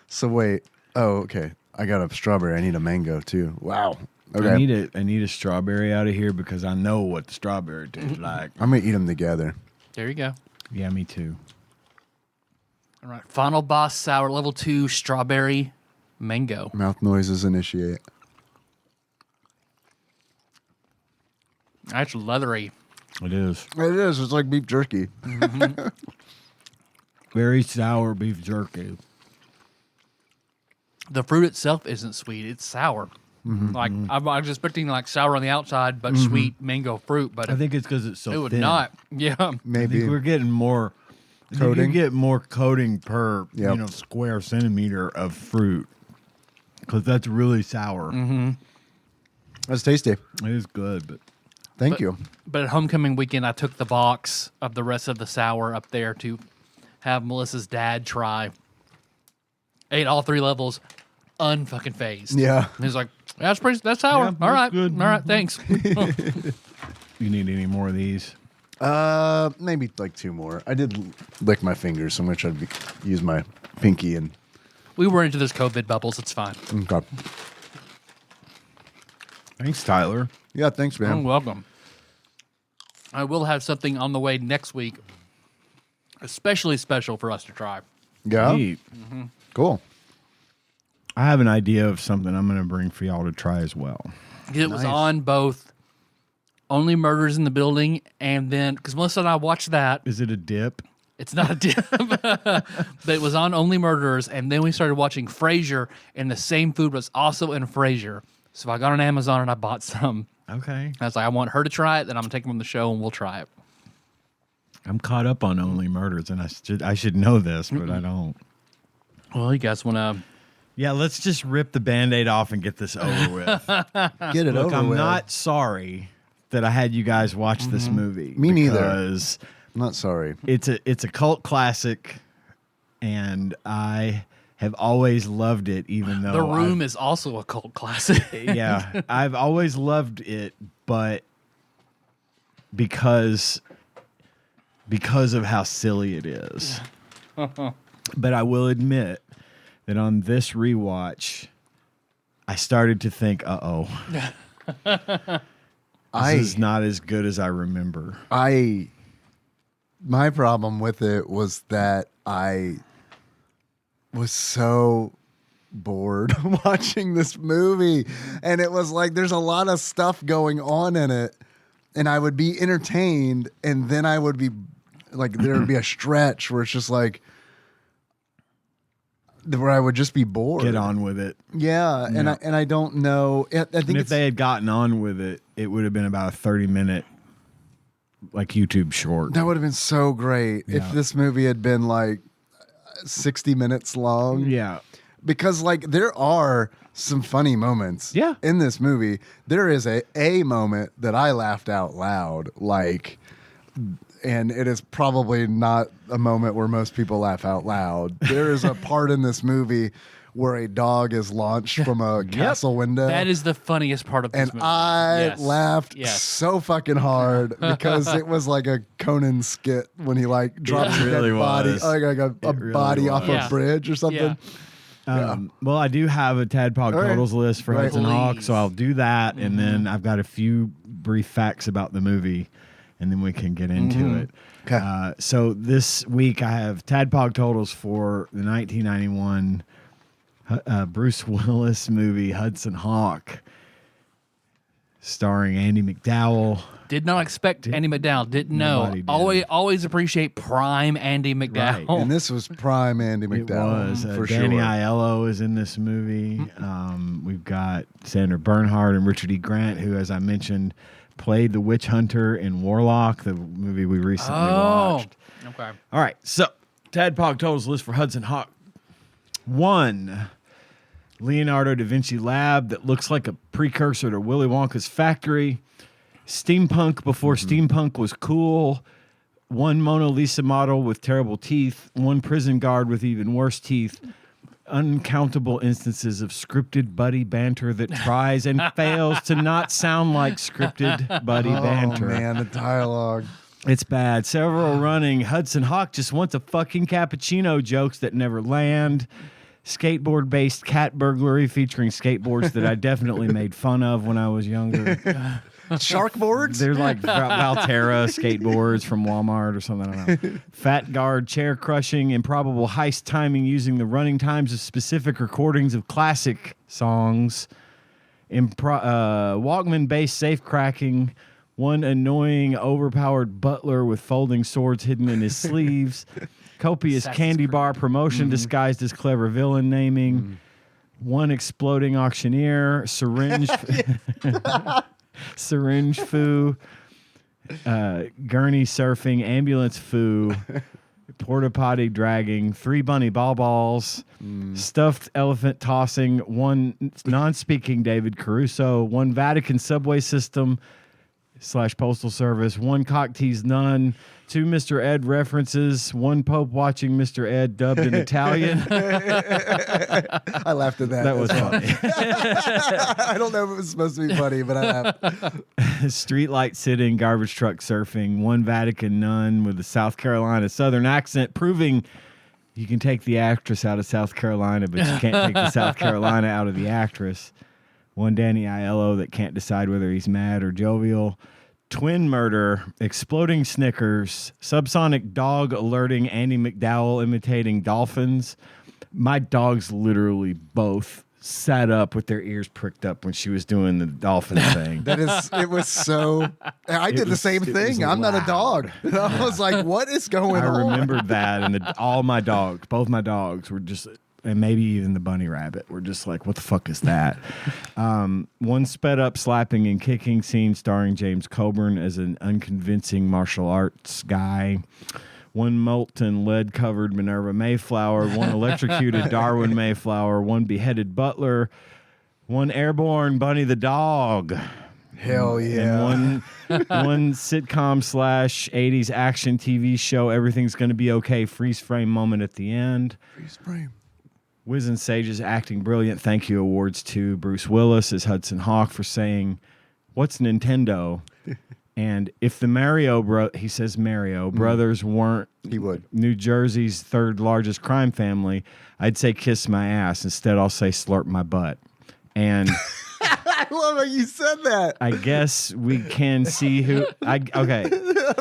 So wait. Oh, okay. I got a strawberry. I need a mango too. Wow. Okay. I need a strawberry out of here because I know what the strawberry tastes like. I'm gonna eat them together. There you go. Yeah, me too. All right. Final Boss Sour, level 2, strawberry, mango. Mouth noises initiate. Actually, leathery. It is It is. It's like beef jerky. very sour beef jerky. The fruit itself isn't sweet; it's sour. Like I was expecting like sour on the outside, but sweet mango fruit. But I think it's because it's so it would thin. not. Yeah, I Maybe. think we're getting more Coating? You get more coating per Yep. square centimeter of fruit because that's really sour. That's tasty. It is good, but Thank you. but at homecoming weekend, I took the box of the rest of the sour up there to have Melissa's dad try. Ate all 3 levels, unfucking phased. Yeah. And he's like, that's sour. Yeah, All that's right. good. All right, thanks. You need any more of these? Maybe like 2 more. I did lick my fingers, so I'm gonna try to use my pinky and. We were into this COVID bubbles. It's fine. Okay. Thanks, Tyler. Yeah, thanks, You're man. welcome. I will have something on the way next week, especially special for us to try. Yeah, Neat. cool. I have an idea of something I'm going to bring for y'all to try as well. It was Nice. on both Only Murders in the Building and then, because Melissa and I watched that. Is it a dip? It's not a dip, but it was on Only Murders, and then we started watching Frasier, and the same food was also in Frasier. So I got on Amazon and I bought some. Okay. I was like, I want her to try it, then I'm going to take them on the show and we'll try it. I'm caught up on Only Murders, and I should know this, but I don't. Well, you guys want to... Yeah, let's just rip the Band-Aid off and get this over with. Get it Look, over I'm with. not sorry that I had you guys watch this movie. Me neither. Because I'm not sorry. it's a cult classic, and I have always loved it, even though The Room is also a cult classic. yeah, I've always loved it, but because of how silly it is. But I will admit that on this rewatch, I started to think, "Uh-oh, this is not as good as I remember." My problem with it was that I was so bored watching this movie, and it was like there's a lot of stuff going on in it, and I would be entertained, and then I would be like there would be a stretch where it's just like where I would just be bored. Get on with it. Yeah, and I don't know. I think And if it's, they had gotten on with it, it would have been about a 30-minute like YouTube short. that would have been so great Yeah. if this movie had been like 60 minutes long. Yeah. Because like there are some funny moments Yeah. in this movie. There is a moment that I laughed out loud, like, and it is probably not a moment where most people laugh out loud. There is a part in this movie where a dog is launched from a castle window. That is the funniest part of this and movie. I Yes. laughed Yes. so fucking hard because it was like a Conan skit when he like drops a really dead body, was. like a really body off was. a bridge or something. Yeah. Well, I do have a TADPOG All right. totals list for Right. Hudson Hawk, Please. so I'll do that, and then I've got a few brief facts about the movie, and then we can get into it. Okay. So this week I have TADPOG totals for the 1991 Bruce Willis movie Hudson Hawk, starring Andy McDowell. Did not expect Andy McDowell. Didn't know. Nobody did. Always appreciate prime Andy McDowell. And this was prime Andy McDowell. It was. for Danny sure. Aiello is in this movie. We've got Sandra Bernhard and Richard E. Grant, who, as I mentioned, played the witch hunter in Warlock, the movie we recently watched. Okay. All right, so TADPOG totals list for Hudson Hawk. 1, Leonardo da Vinci lab that looks like a precursor to Willy Wonka's factory. Steampunk before steampunk was cool. 1 Mona Lisa model with terrible teeth. 1 prison guard with even worse teeth. Uncountable instances of scripted buddy banter that tries and fails to not sound like scripted buddy banter. Oh man, the dialogue. It's bad. Several running Hudson Hawk just wants a fucking cappuccino jokes that never land. Skateboard-based cat burglary featuring skateboards that I definitely made fun of when I was younger. Shark boards? They're like Valterra skateboards from Walmart or something. I don't know. Fat guard chair crushing, improbable heist timing using the running times of specific recordings of classic songs. Walkman-based safe cracking. 1 annoying, overpowered butler with folding swords hidden in his sleeves. Copious Assassin's candy Creed. bar promotion disguised as clever villain naming. 1 exploding auctioneer. Syringe. Syringe foo. Gurney surfing. Ambulance foo. Porta potty dragging. 3 bunny balls. Stuffed elephant tossing. 1 non-speaking David Caruso. 1 Vatican subway system. Postal Service, 1 cock tease nun, 2 Mr. Ed references, 1 Pope watching Mr. Ed dubbed in Italian. I laughed at that. That was funny. I don't know if it was supposed to be funny, but I laughed. Streetlight sitting, garbage truck surfing, 1 Vatican nun with a South Carolina Southern accent, proving you can take the actress out of South Carolina, but you can't take the South Carolina out of the actress. 1 Danny Aiello that can't decide whether he's mad or jovial. Twin murder, exploding Snickers, subsonic dog alerting Andy McDowell imitating dolphins. My dogs literally both sat up with their ears pricked up when she was doing the dolphin thing. It was so. I did the same thing. I'm not a dog. I was like, what is going on? I remembered that, and all my dogs, both my dogs, were just, and maybe even the bunny rabbit, were just like, what the fuck is that? 1 sped up slapping and kicking scene starring James Coburn as an unconvincing martial arts guy. 1 molten lead-covered Minerva Mayflower, 1 electrocuted Darwin Mayflower, 1 beheaded butler, 1 airborne Bunny the dog. Hell yeah. And one sitcom / 80s action TV show, Everything's Gonna Be Okay, freeze frame moment at the end. Freeze frame. Wiz and Sage's acting brilliant. Thank you awards to Bruce Willis as Hudson Hawk for saying, "What's Nintendo?" And if the he says Mario brothers weren't He would. New Jersey's 3rd largest crime family, I'd say kiss my ass. Instead, I'll say slurp my butt. And I love how you said that. I guess we can see who. Okay.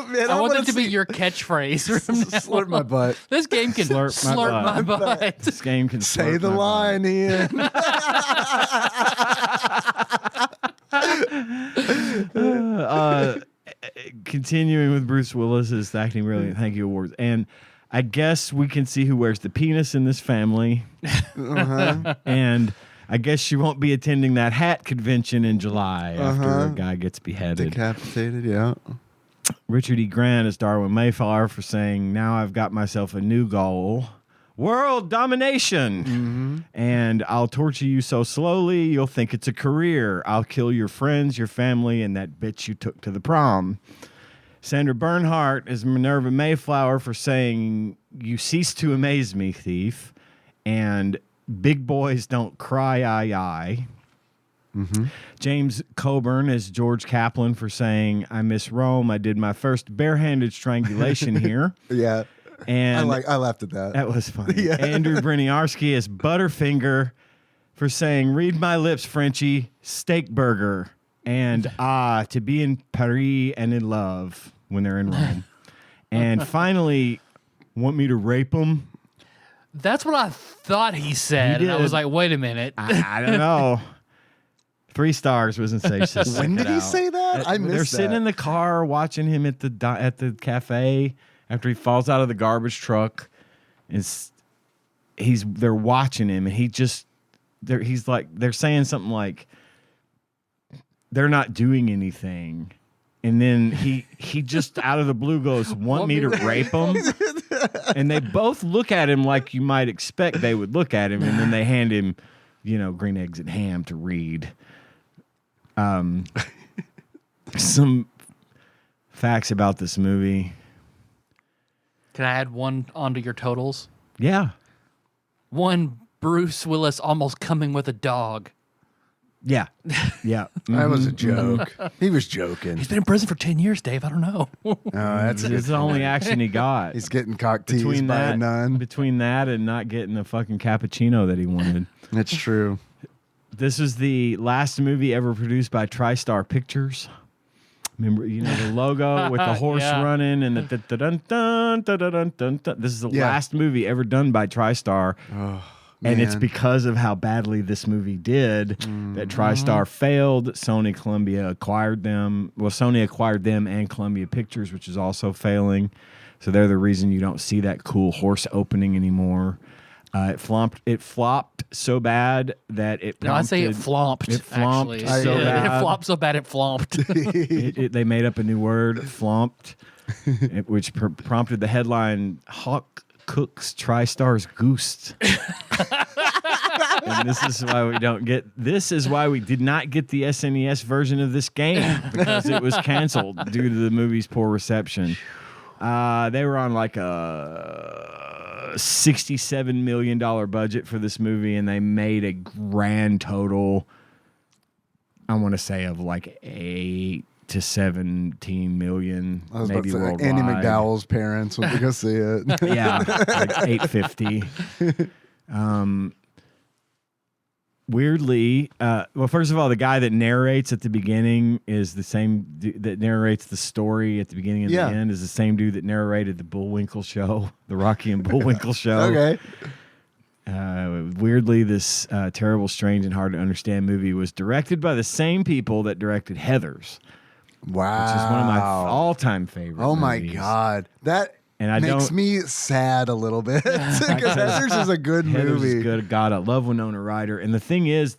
Man, I want that to be your catchphrase. From now slurp on. my butt. This game can slurp my butt. This game can Say slurp the my line, Ian. Continuing with Bruce Willis's acting brilliant thank you awards, and I guess we can see who wears the penis in this family. And I guess she won't be attending that hat convention in July after a guy gets beheaded. Decapitated, yeah. Richard E. Grant as Darwin Mayflower for saying, "Now I've got myself a new goal. World domination. And I'll torture you so slowly, you'll think it's a career. I'll kill your friends, your family, and that bitch you took to the prom." Sandra Bernhardt is Minerva Mayflower for saying, "You cease to amaze me, thief." And "Big boys don't cry, aye." James Coburn is George Kaplan for saying, "I miss Rome. I did my first barehanded strangulation here." Yeah. And I laughed at that. that was funny. Yeah. Andrew Briniarski is Butterfinger for saying, "Read my lips, Frenchie, steak burger." And to be in Paris and in love when they're in Rome. And finally, "Want me to rape them?" That's what I thought he said. He And I was did. like, wait a minute. I don't know. 3 stars wasn't safe. When did he say that? I missed They're that. sitting in the car watching him at the cafe after he falls out of the garbage truck. They're watching him, and they're saying something like, "They're not doing anything." And then he just out of the blue goes, "Want me to rape them?" And they both look at him like you might expect they would look at him, and then they hand him, Green Eggs and Ham to read. Some facts about this movie. Can I add one onto your totals? Yeah. 1, Bruce Willis almost coming with a dog. Yeah. Yeah. That was a joke. He was joking. He's been in prison for 10 years, Dave. I don't know. Oh, that's a It's good the only point. action he got. He's getting cock teased by a nun. Between that and not getting the fucking cappuccino that he wanted. That's true. This was the last movie ever produced by TriStar Pictures. Remember, the logo with the horse Yeah. running and the dun-dun, dun-dun-dun-dun. This is the last movie ever done by TriStar. And it's Man. because of how badly this movie did that TriStar failed. Columbia acquired them. Well, Sony acquired them and Columbia Pictures, which is also failing. So they're the reason you don't see that cool horse opening anymore. It flopped so bad that it prompted... No, I'd say it flopped. It flopped actually. so bad. It flopped so bad it flopped. They made up a new word, flomped, which prompted the headline, "Hawk Cooks TriStar's Goose." And this is why we don't get. This is why we did not get the SNES version of this game because it was canceled due to the movie's poor reception. They were on like a $67 million budget for this movie, and they made a grand total, I want to say, of like 8 to 17 million, I was maybe about to worldwide. say, Andy McDowell's parents went to go see it. Yeah, like 850. Weirdly, well, first of all, the guy that narrates at the beginning is the same that narrates the story at the beginning and the end is the same dude that narrated the Bullwinkle show, the Rocky and Bullwinkle show. Okay. Weirdly, this terrible, strange, and hard to understand movie was directed by the same people that directed Heathers. Wow. Which is one of my all-time favorite Oh my movies. God. That And I makes don't- me sad a little bit because Heathers is a good Heathers movie. is good. God, I love Winona Ryder. And the thing is,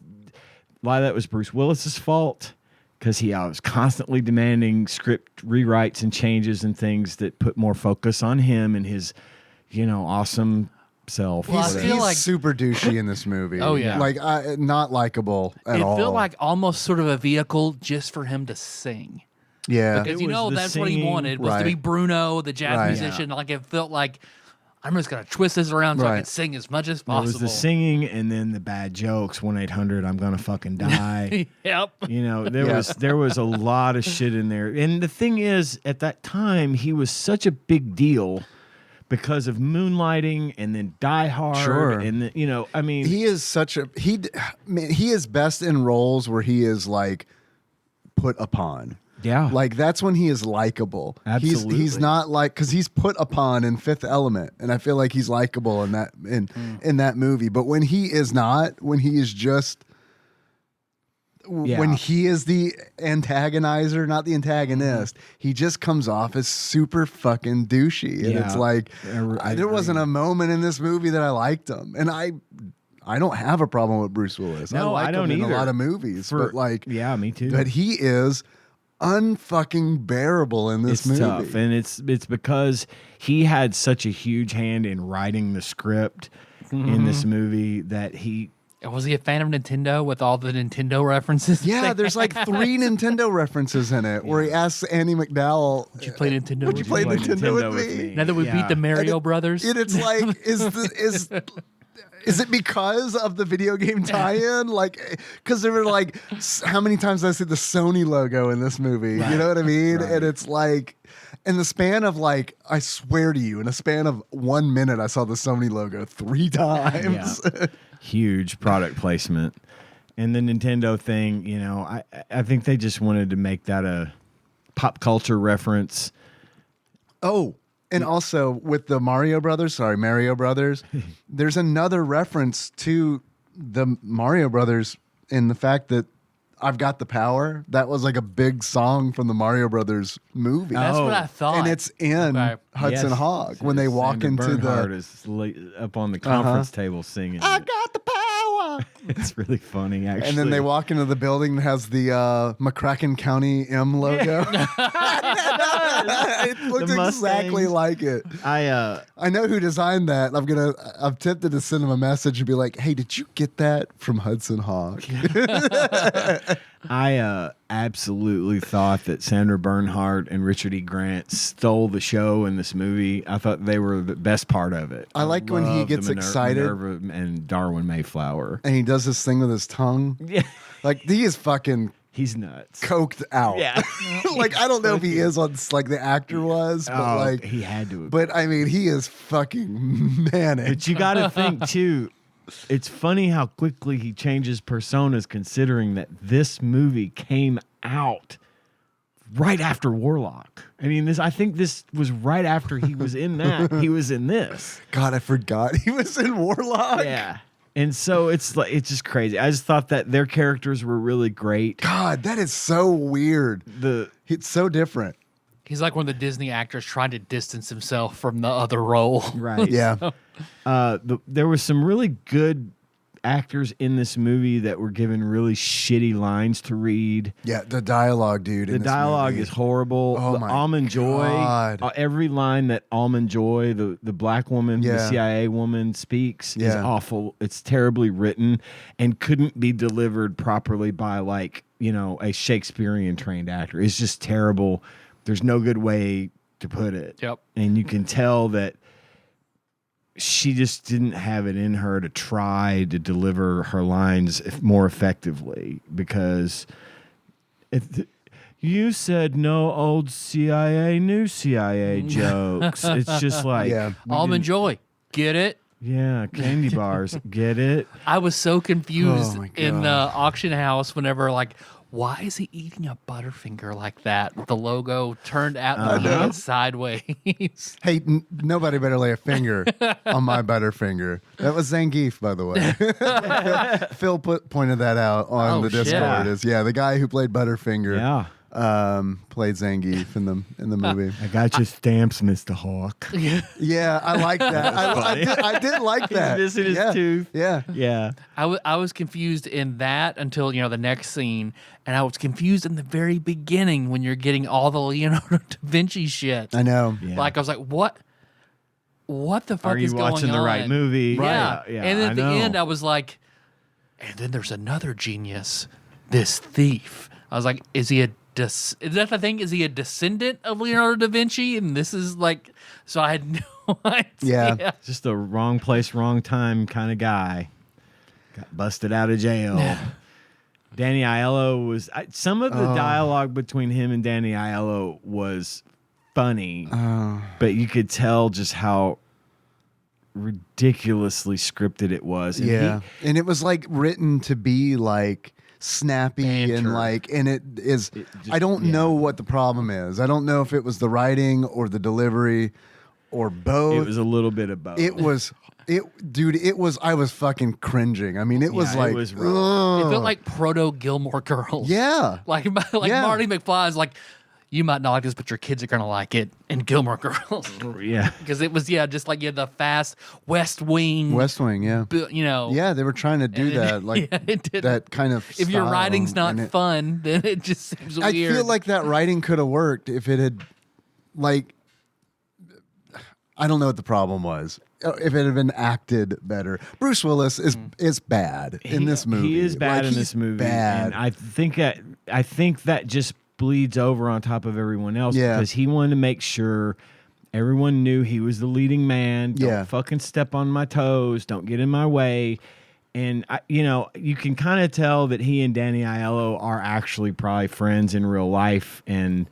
why that was Bruce Willis's fault, because he was constantly demanding script rewrites and changes and things that put more focus on him and his, awesome self. Well, I He's, feel he's like- super douchey in this movie. Oh, yeah. Like, not likable at all. It felt like almost sort of a vehicle just for him to sing. Yeah. Because It was the that's what he singing, wanted was to be right. Bruno, the jazz Right. musician. Like it felt like I'm just gonna twist this around so I Right. can sing as much as It was possible. the singing and then the bad jokes. 1-800, I'm gonna fucking die. Yep. There was a lot of shit in there. And the thing is, at that time, he was such a big deal because of Moonlighting and then Die Hard. Sure. And then, I mean, He is such a he is best in roles where he is like put upon. yeah, Like that's when he is likable. Absolutely. He's not like because he's put upon in Fifth Element, and I feel like he's likable in that in that movie. But when he is not, when he is just when he is the antagonizer, not the antagonist, he just comes off as super fucking douchey, and it's Yeah. like I there wasn't agree. a moment in this movie that I liked him, and I don't have a problem with Bruce Willis. No, I like I don't him in either. a lot of movies, but like yeah, me too. but he is unfucking bearable in this it's movie. tough, and it's because he had such a huge hand in writing the script in this movie that he. Was he a fan of Nintendo with all the Nintendo references? Yeah, there's like 3 Nintendo references in it where he asks Andy McDowell, Would you play Nintendo? Would you play Nintendo with me? Now that we beat the Mario Brothers, and it's like, is it because of the video game tie-in? Like, because there were like, how many times did I see the Sony logo in this movie? You know what I mean? Right. And it's like, in the span of like, I swear to you, in a span of 1 minute, I saw the Sony logo 3 times. Yeah. Huge product placement. And the Nintendo thing, I think they just wanted to make that a pop culture reference. Oh, and also with the Mario Brothers, there's another reference to the Mario Brothers in the fact that I've Got the Power. That was like a big song from the Mario Brothers movie. that's what I thought. And it's in Okay. Hudson Yes. Hawk when they walk Sandra into Bernhard the is up on the conference table singing. I got the power. It's really funny, actually. And then they walk into the building that has the McCracken County M logo. It looks The exactly Mustangs. like it. I know who designed that. I'm tempted to send him a message and be like, "Hey, did you get that from Hudson Hawk?" I absolutely thought that Sandra Bernhard and Richard E. Grant stole the show in this movie. I thought they were the best part of it. I like when he love the gets excited. Minerva and Darwin Mayflower. And he does this thing with his tongue. Yeah, Like he is fucking he's nuts. coked out. Yeah. Like I don't know if he is on like the actor was, but Oh, like he had to. but I mean he is fucking manic. But you got to think too. It's funny how quickly he changes personas, considering that this movie came out right after Warlock. I mean, I think this was right after he was in that. He was in this. God, I forgot he was in Warlock. Yeah. And so it's just crazy. I just thought that their characters were really great. God, that is so weird. It's so different. he's like one of the Disney actors trying to distance himself from the other role. Right. Yeah. There was some really good actors in this movie that were given really shitty lines to read. Yeah, the dialogue, dude. The dialogue is horrible. Oh the my Almond Joy, God. every line that Almond Joy, the black woman, the CIA woman speaks is awful. It's terribly written and couldn't be delivered properly by like, you know, a Shakespearean trained actor. It's just terrible. There's no good way to put it. Yep. And you can tell that she just didn't have it in her to try to deliver her lines more effectively because you said no old CIA, new CIA jokes. It's just like Almond Joy, get it? Yeah, candy bars, get it? I was so confused in the auction house whenever like, why is he eating a Butterfinger like that? With the logo turned out sideways. Hey, nobody better lay a finger on my Butterfinger. That was Zangief, by the way. Phil pointed that out on the Discord. The guy who played Butterfinger. Played Zangief in the movie. I got your stamps, Mr. Hawk. Yeah, I like that. I did like that. He's missing his tooth. Yeah. I was confused in that until the next scene, and I was confused in the very beginning when you're getting all the Leonardo da Vinci shit. I know. Yeah. Like I was like, what the fuck is going on? Are you watching the right movie? Yeah. Yeah. And then at the end, I was like, and then there's another genius, this thief. I was like, is that the thing? Is he a descendant of Leonardo da Vinci? And this is like, so I had no idea. Yeah. Just a wrong place, wrong time kind of guy. Got busted out of jail. Danny Aiello was, some of the dialogue between him and Danny Aiello was funny, but you could tell just how ridiculously scripted it was. And and it was like written to be like snappy and like, and I don't know what the problem is. I don't know if it was the writing or the delivery or both. It was a little bit of both. I was fucking cringing. I mean, it was like, it felt like proto Gilmore Girls. Yeah. Like Marty McFly's like, you might not like this, but your kids are going to like it in Gilmore Girls. Yeah. Because it was, just like the fast West Wing. Yeah. Yeah, they were trying to do that. Like, that kind of If your style, writing's not fun, then it just seems weird. I feel like that writing could have worked if it had, like, I don't know what the problem was. If it had been acted better. Bruce Willis is bad in this movie. He is bad in this movie. Bad. And I think that just bleeds over on top of everyone else because he wanted to make sure everyone knew he was the leading man. Don't fucking step on my toes. Don't get in my way. And you can kind of tell that he and Danny Aiello are actually probably friends in real life. And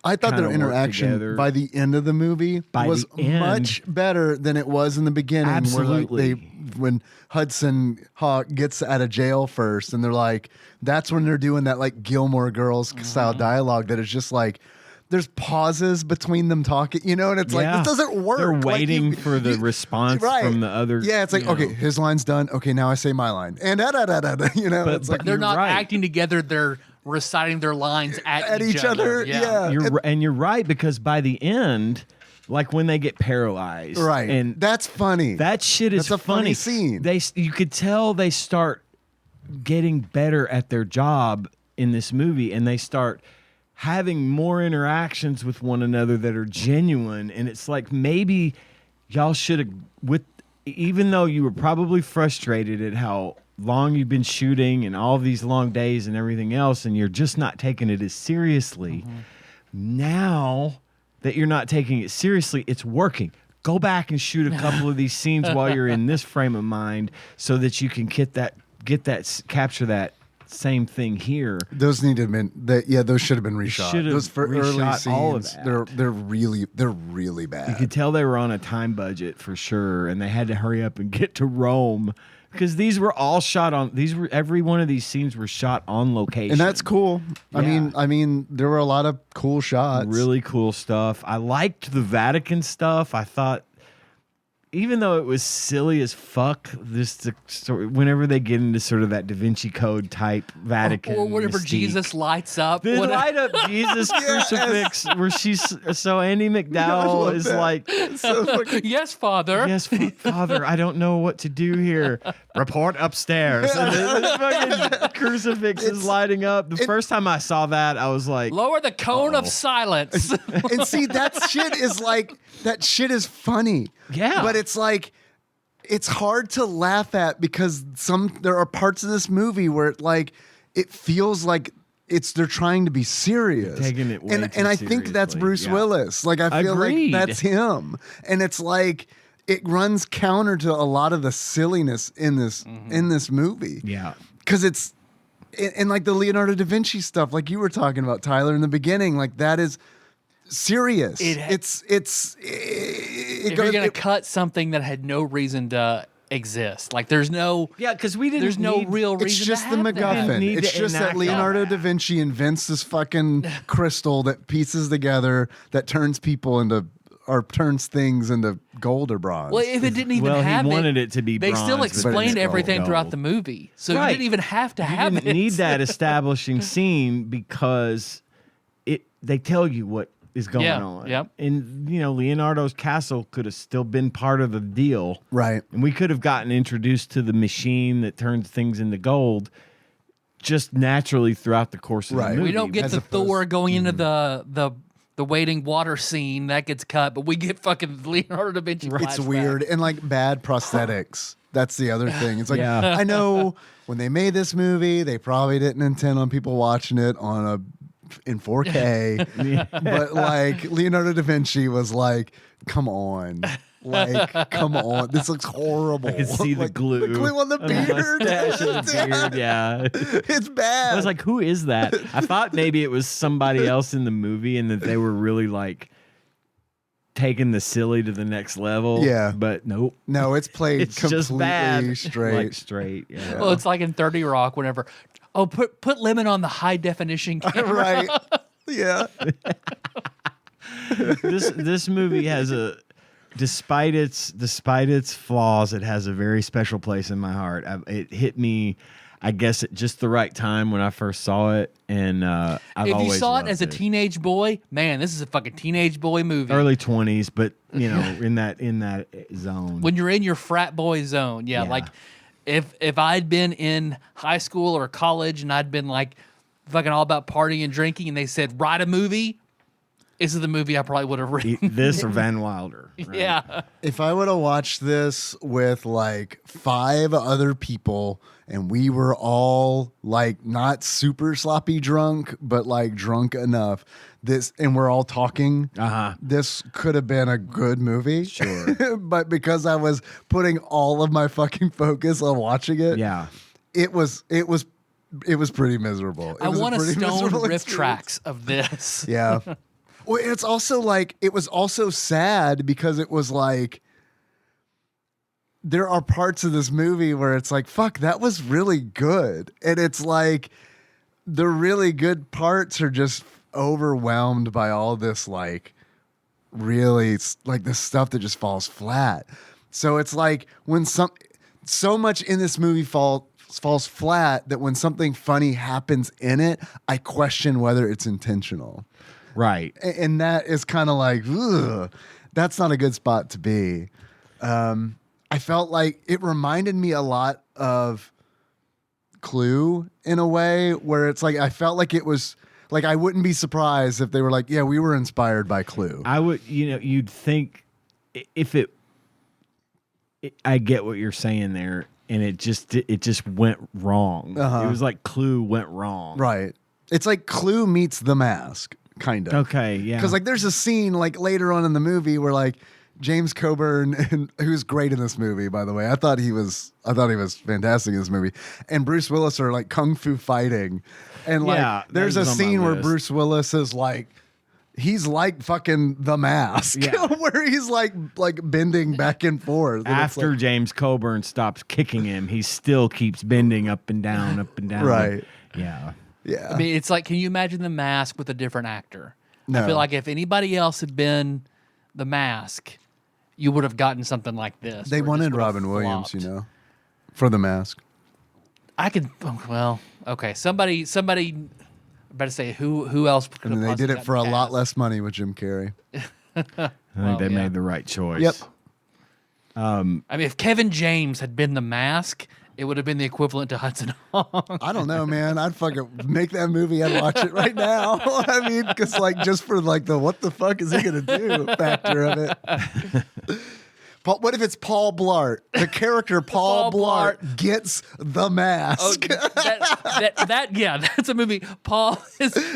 I thought their interaction by the end of the movie was much better than it was in the beginning. Absolutely. Where when Hudson Hawk gets out of jail first, and they're like, that's when they're doing that like Gilmore Girls style dialogue that is just like, there's pauses between them talking, and it's like, this doesn't work. They're waiting for the response from the other. Yeah, it's like, okay, his line's done. Okay, now I say my line. And it's like, they're not acting together. They're reciting their lines at each other. Yeah. You're right, because by the end, like when they get paralyzed. Right. And that's funny. That shit is That's a funny scene. You could tell they start getting better at their job in this movie, and they start having more interactions with one another that are genuine. And it's like, maybe y'all should have, even though you were probably frustrated at how long you've been shooting and all these long days and everything else, and you're just not taking it as seriously. Now that you're not taking it seriously, it's working. Go back and shoot a couple of these scenes while you're in this frame of mind, so that you can capture that same thing here. Those need to have been those should have been reshot. Those for early scenes, all of that. They're really bad. You could tell they were on a time budget for sure, and they had to hurry up and get to Rome, because these were all shot on. Every one of these scenes were shot on location, and that's cool. Yeah. I mean, there were a lot of cool shots, really cool stuff. I liked the Vatican stuff. I thought even though it was silly as fuck, whenever they get into sort of that Da Vinci Code type Vatican, or whenever mystique, Jesus lights up, the light up Jesus crucifix, where she's so Andy McDowell is that. like, yes, Father. yes, Father, I don't know what to do here. Report upstairs. And the fucking crucifix is lighting up. The first time I saw that, I was like, Lower the cone of silence. And see, that shit is funny. Yeah. But it's like, it's hard to laugh at because there are parts of this movie where it feels like they're trying to be serious. Taking it way and I think that's seriously. Bruce Yeah. Willis. Like, I feel Agreed. like that's him. And it's like, it runs counter to a lot of the silliness in this movie. yeah. Because it's, and like the Leonardo da Vinci stuff, like you were talking about, Tyler, in the beginning, like that is serious. If you're gonna cut something that had no reason to exist, like there's no because we didn't. there's no need- real reason. It's just to the have that. MacGuffin. Need It's to just that enact all Leonardo that. da Vinci invents this fucking crystal that pieces together that turns people into, or turns things into gold or bronze. Well, if it didn't even Well, he have wanted it to be They bronze, still but it's explained gold. everything throughout Gold. the movie, so Right. you didn't even have to You have didn't it. need that establishing scene because they tell you what is going Yeah, on. yep. And Leonardo's castle could have still been part of the deal. Right. And we could have gotten introduced to the machine that turns things into gold just naturally throughout the course of Right. the movie. We don't get As the opposed- Thor going into the waiting water scene that gets cut, but we get fucking Leonardo da Vinci. It's flashback. weird. And like bad prosthetics. That's the other thing. It's like, Yeah. I know when they made this movie, they probably didn't intend on people watching it in 4K. But like Leonardo da Vinci was like, come on. Like, come on. This looks horrible. I could see the Like, glue. The glue on the beard. mustache and the beard, yeah. It's bad. I was like, who is that? I thought maybe it was somebody else in the movie and that they were really like taking the silly to the next level. Yeah. But nope. no, it's played It's completely just bad. straight. Like straight. Yeah. Well, it's like in 30 Rock, whenever put Lemon on the high definition camera. Right. Yeah. This movie has despite its flaws, it has a very special place in my heart. It hit me, I guess, at just the right time when I first saw it, and I've If you always saw it loved as a teenage boy, man, this is a fucking teenage boy movie. early 20s, but in that zone. When you're in your frat boy zone, yeah. Yeah. Like if I'd been in high school or college and I'd been like fucking all about partying and drinking, and they said write a movie, this is the movie I probably would have written. This or Van Wilder. Right? Yeah. If I would have watched this with like 5 other people and we were all like not super sloppy drunk, but like drunk enough, and we're all talking, this could have been a good movie. Sure. But because I was putting all of my fucking focus on watching it, Yeah. it was pretty miserable. I want to pretty stone miserable riff experience. tracks of this. Yeah. Well, it's also like, it was also sad because it was like, there are parts of this movie where it's like, fuck, that was really good. And it's like, the really good parts are just overwhelmed by all this, like, really, like, this stuff that just falls flat. So it's like, when so much in this movie falls flat that when something funny happens in it, I question whether it's intentional. Right. And that is kind of like, ugh, that's not a good spot to be. I felt like it reminded me a lot of Clue in a way where it's like, I felt like it was like, I wouldn't be surprised if they were like, yeah, we were inspired by Clue. I would, you'd think if I get what you're saying there, and it just went wrong. Uh-huh. It was like Clue went wrong. Right. It's like Clue meets The Mask, kind of. Okay, yeah. Because like there's a scene like later on in the movie where like James Coburn, who's great in this movie, by the way. I thought he was fantastic in this movie. And Bruce Willis are like kung fu fighting, and like Yeah, there's that a was on my scene where list. Bruce Willis is like, he's like fucking The Mask, Yeah. where he's like bending back and forth. And it's After like, James Coburn stops kicking him, he still keeps bending up and down, up and down. Right. Yeah. yeah, I mean, it's like, can you imagine The Mask with a different actor? No. I feel like if anybody else had been The Mask, you would have gotten something like this. They where it just wanted would have Robin Williams, flopped. you know, for The Mask. I could. Well, okay. Somebody. I better say who else? Could And have then they did possibly it for a gotten lot cast? less money with Jim Carrey. I think Well, they yeah. made the right choice. Yep. I mean, if Kevin James had been the Mask, it would have been the equivalent to Hudson Hawk. I don't know, man. I'd fucking make that movie. I'd watch it right now. I mean, because like just for like the what the fuck is he gonna do factor of it. What if it's Paul Blart? The character Paul, Paul Blart gets the mask. Yeah, that's a movie. Paul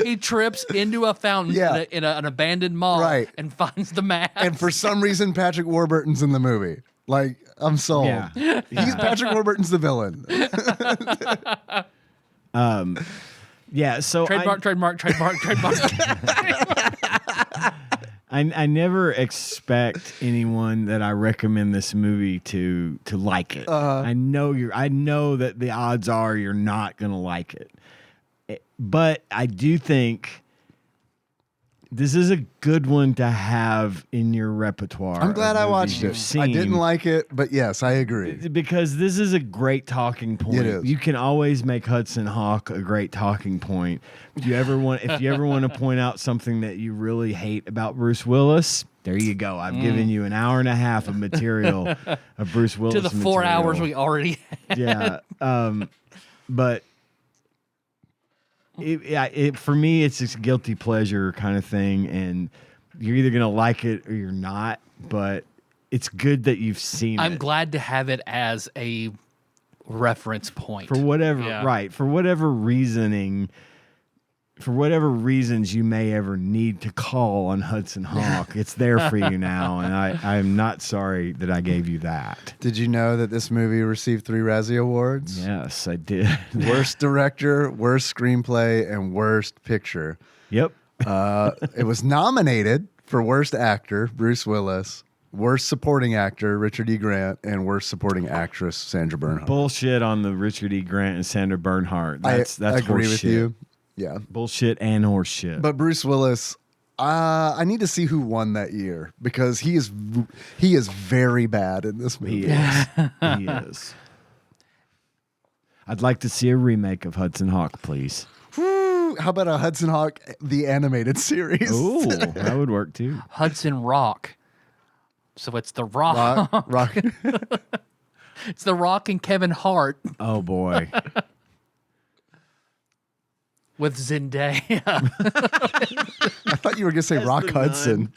he trips into a fountain Yeah. in an abandoned mall, Right. and finds the mask. And for some reason, Patrick Warburton's in the movie. Like, I'm sold. Yeah. He's Patrick Warburton's the villain. Yeah, so trademark. I never expect anyone that I recommend this movie to like it. I know that the odds are you're not gonna like it. But I do think this is a good one to have in your repertoire. I'm glad of I movies watched you've it. seen. I didn't like it, but yes, I agree. Because this is a great talking point. It is. You can always make Hudson Hawk a great talking point. If you ever want to point out something that you really hate about Bruce Willis, there you go. I've given you an hour and a half of material of Bruce Willis To the 4 material. hours we already had. Yeah. But for me, it's this guilty pleasure kind of thing, and you're either gonna like it or you're not. But it's good that you've seen I'm it. glad to have it as a reference point. For whatever reasons you may ever need to call on Hudson Hawk, it's there for you now, and I'm not sorry that I gave you that. Did you know that this movie received 3 Razzie Awards? Yes, I did. Worst director, worst screenplay, and worst picture. Yep. It was nominated for worst actor, Bruce Willis, worst supporting actor, Richard E. Grant, and worst supporting actress, Sandra Bernhard. Bullshit on the Richard E. Grant and Sandra Bernhardt. That's I agree horse with shit. you. Yeah. Bullshit and horse shit. But Bruce Willis, I need to see who won that year because he is very bad in this movie. He is. He is. I'd like to see a remake of Hudson Hawk, please. Whew, how about a Hudson Hawk the animated series? Ooh, that would work too. Hudson Rock. So it's the Rock. Rock. It's the Rock and Kevin Hart Oh boy. with Zendaya. I thought you were going to say Rock the Hudson.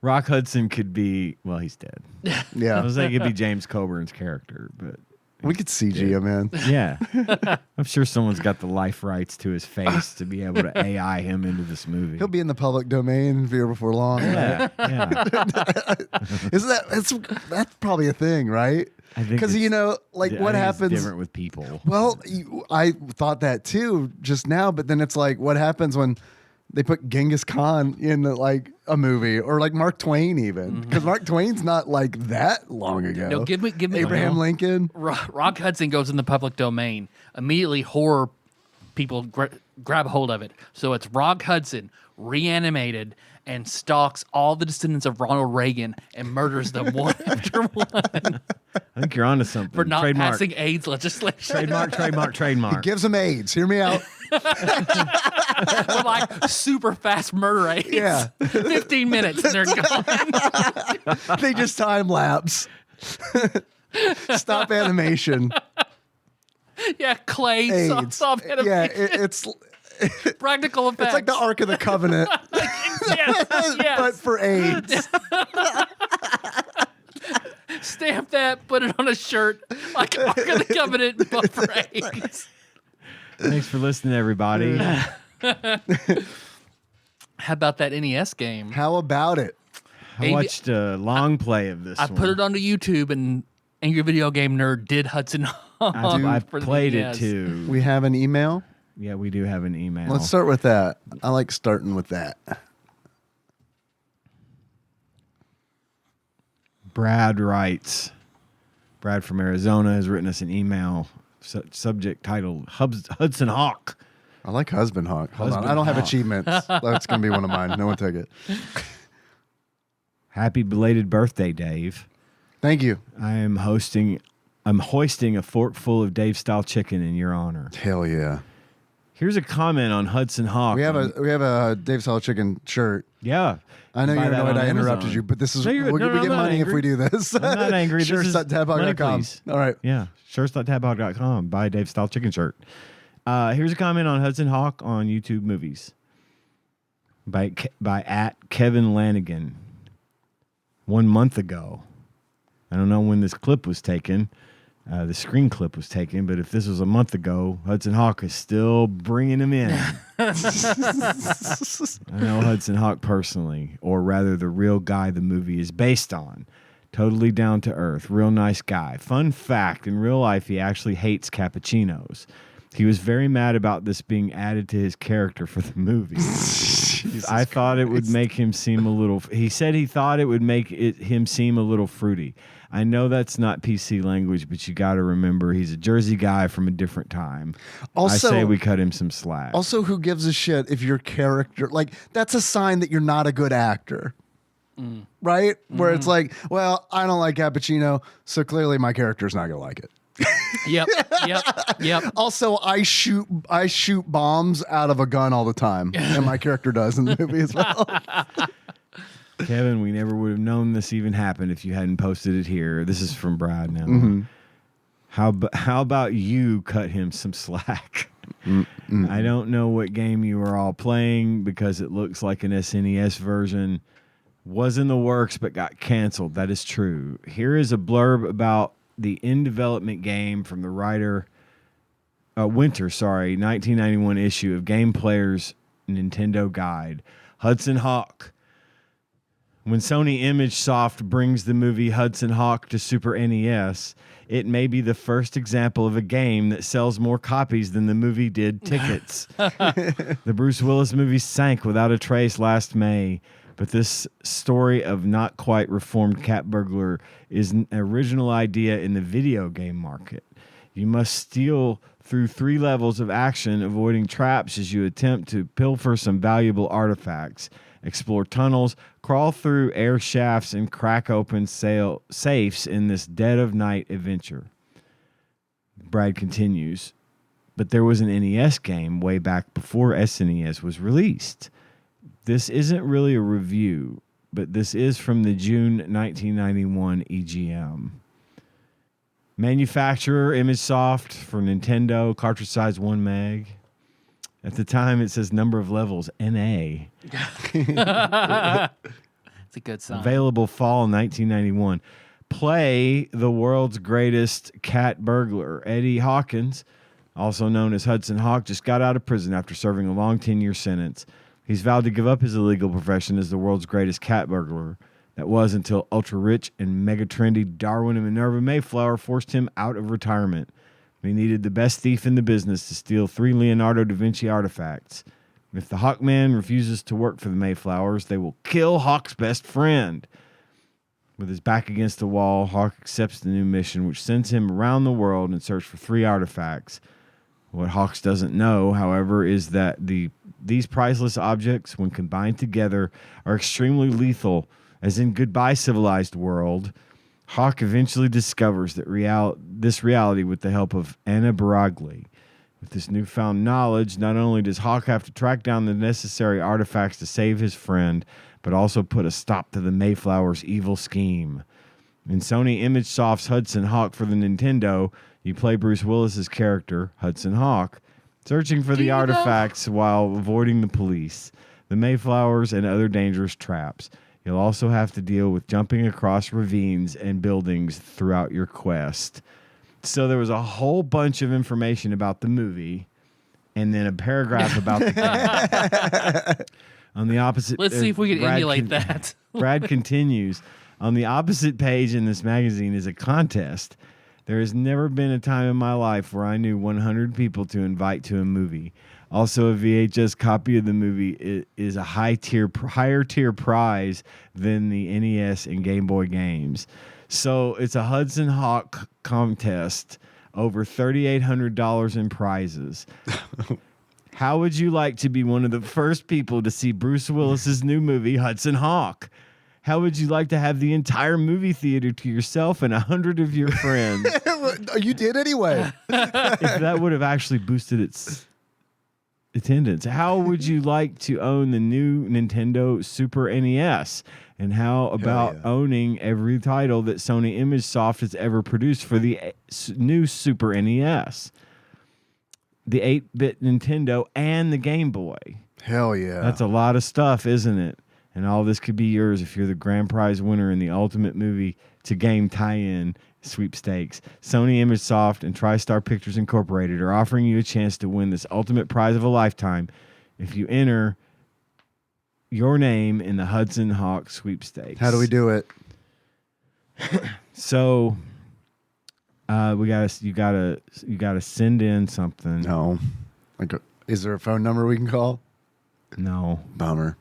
Rock Hudson could be, well, he's dead. I Yeah. was thinking it'd be James Coburn's character, but We could CG him, man. yeah. I'm sure someone's got the life rights to his face to be able to AI him into this movie. He'll be in the public domain here before long. yeah, yeah. Isn't that's probably a thing, right? I think Because, you it's- know, like I what think it's happens. different with people. Well, I thought that too just now, but then it's like, what happens when they put Genghis Khan in like a movie, or like Mark Twain even? Because Mark Twain's not like that long ago. No, give me Abraham Lincoln. Rock Hudson goes in the public domain. Immediately, horror people grab hold of it. So it's Rock Hudson reanimated and stalks all the descendants of Ronald Reagan and murders them one after one I think you're onto something. for not Trademark. passing AIDS legislation. Trademark. Gives him AIDS. Hear me out. With like super fast murder AIDS. Yeah. 15 minutes and they're gone. They just time lapse. Stop animation. Yeah, clay, AIDS. soft Yeah, it's practical effects. it's like the Ark of the Covenant, yes, yes. but for AIDS. Stamp that, put it on a shirt, like Ark of the Covenant, but for AIDS. Thanks for listening, everybody. How about that NES game? How about it? I watched a long play of this I one. put it onto YouTube, and Angry Video Game Nerd did Hudson Hawk. I've for the played it NES. too. We have an email. Yeah, we do have an email. Let's start with that. I like starting with that. Brad writes. Brad from Arizona has written us an email, subject titled Hudson Hawk. I like Husband Hawk. Hold on. Husband I don't have Hawk. achievements. That's going to be one of mine. No one take it. Happy belated birthday, Dave. Thank you. I'm hoisting a fork full of Dave-style chicken in your honor. Hell yeah. Here's a comment on Hudson Hawk. We have a Dave Solid Chicken shirt. Yeah. I know Buy you're that annoyed on I interrupted Amazon. you, but this is No, you're good. we No, get I'm not money if angry. we do this. I'm not angry. This is money, Shirts.tadpog.com. please. All right. Yeah. Shirts.tadpog.com. Buy a Dave-style chicken shirt. Here's a comment on Hudson Hawk on YouTube Movies by at Kevin Lanigan. 1 month ago. I don't know when this clip was taken. The screen clip was taken, but if this was a month ago, Hudson Hawk is still bringing him in. I know Hudson Hawk personally, or rather the real guy the movie is based on. Totally down to earth, real nice guy. Fun fact, in real life, he actually hates cappuccinos. He was very mad about this being added to his character for the movie. I thought it would make him seem a little... He said he thought it would make him seem a little fruity. I know that's not PC language, but you got to remember he's a Jersey guy from a different time. Also, I say we cut him some slack. Also, who gives a shit if your character... Like, that's a sign that you're not a good actor. Right? Where it's like, well, I don't like cappuccino, so clearly my character's not going to like it. Yep. Also, I shoot bombs out of a gun all the time, and my character does in the movie as well. Kevin, we never would have known this even happened if you hadn't posted it here. This is from Brad now. How about you cut him some slack? I don't know what game you were all playing because it looks like an SNES version. Was in the works but got canceled. That is true. Here is a blurb about the in-development game from the writer Winter, 1991 issue of Game Player's Nintendo Guide. Hudson Hawk. When Sony ImageSoft brings the movie Hudson Hawk to Super NES, it may be the first example of a game that sells more copies than the movie did tickets. The Bruce Willis movie sank without a trace last May, but this story of not quite reformed cat burglar is an original idea in the video game market. You must steal through 3 levels of action, avoiding traps as you attempt to pilfer some valuable artifacts, explore tunnels, crawl through air shafts, and crack open safes in this dead of night adventure. Brad continues, but there was an NES game way back before SNES was released. This isn't really a review, but this is from the June 1991 EGM. Manufacturer ImageSoft for Nintendo, cartridge size 1 meg. At the time, it says number of levels, NA. It's a good sign. Available fall 1991. Play the world's greatest cat burglar. Eddie Hawkins, also known as Hudson Hawk, just got out of prison after serving a long 10-year sentence. He's vowed to give up his illegal profession as the world's greatest cat burglar. That was until ultra-rich and mega-trendy Darwin and Minerva Mayflower forced him out of retirement. He needed the best thief in the business to steal 3 Leonardo da Vinci artifacts. If the Hawkman refuses to work for the Mayflowers, they will kill Hawk's best friend. With his back against the wall, Hawk accepts the new mission, which sends him around the world in search for 3 artifacts. What Hawks doesn't know, however, is that these priceless objects, when combined together, are extremely lethal, as in Goodbye Civilized World. Hawk eventually discovers that this reality with the help of Anna Baragli. With this newfound knowledge, not only does Hawk have to track down the necessary artifacts to save his friend, but also put a stop to the Mayflower's evil scheme. In Sony ImageSoft's Hudson Hawk for the Nintendo, you play Bruce Willis's character, Hudson Hawk, searching for the artifacts while avoiding the police, the Mayflowers, and other dangerous traps. You'll also have to deal with jumping across ravines and buildings throughout your quest. So there was a whole bunch of information about the movie and then a paragraph about the game. On the opposite... Let's see if we can emulate that. Brad continues, on the opposite page in this magazine is a contest. There has never been a time in my life where I knew 100 people to invite to a movie. Also, a VHS copy of the movie is a higher tier prize than the NES and Game Boy games. So it's a Hudson Hawk contest, over $3,800 in prizes. How would you like to be one of the first people to see Bruce Willis's new movie, Hudson Hawk? How would you like to have the entire movie theater to yourself and 100 of your friends? You did anyway. If that would have actually boosted its attendance. How would you like to own the new Nintendo Super NES? And how about owning every title that Sony ImageSoft has ever produced for the new Super NES? The 8-bit Nintendo and the Game Boy. Hell yeah. That's a lot of stuff, isn't it? And all this could be yours if you're the grand prize winner in the ultimate movie to game tie-in sweepstakes. Sony ImageSoft and TriStar Pictures Incorporated are offering you a chance to win this ultimate prize of a lifetime if you enter your name in the Hudson Hawk sweepstakes. How do we do it? So you gotta send in something. No. Is there a phone number we can call? No. Bummer.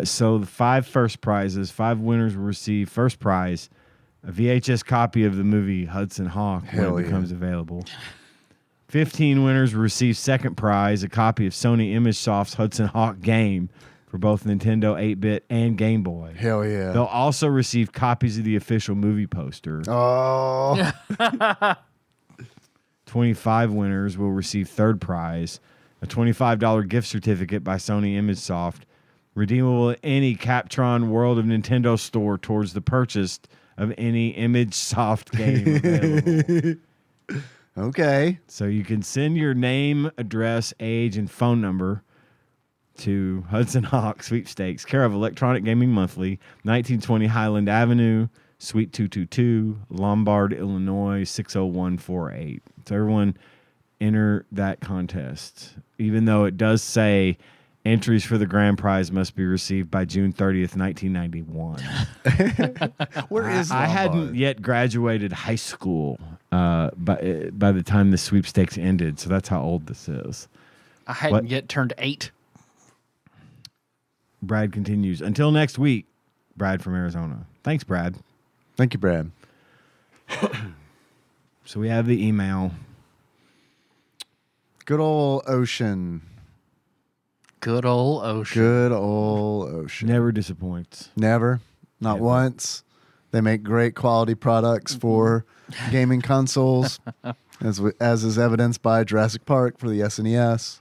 So the 5 winners will receive first prize, a VHS copy of the movie Hudson Hawk when it becomes available. 15 winners will receive second prize, a copy of Sony ImageSoft's Hudson Hawk game for both Nintendo 8-bit and Game Boy. Hell yeah. They'll also receive copies of the official movie poster. Oh. 25 winners will receive third prize, a $25 gift certificate by Sony ImageSoft, redeemable at any Captron World of Nintendo store towards the purchase of any ImageSoft game available. Okay. So you can send your name, address, age, and phone number to Hudson Hawk Sweepstakes, care of Electronic Gaming Monthly, 1920 Highland Avenue, Suite 222, Lombard, Illinois, 60148. So everyone enter that contest, even though it does say entries for the grand prize must be received by June 30th, 1991. Where is I Lombard? hadn't yet graduated high school by the time the sweepstakes ended, so that's how old this is. I hadn't yet turned 8. Brad continues. Until next week, Brad from Arizona. Thanks, Brad. Thank you, Brad. So we have the email. Good old Ocean. Good old Ocean. Good old Ocean. Never disappoints. Never. Not Never. once. They make great quality products for gaming consoles, as is evidenced by Jurassic Park for the SNES.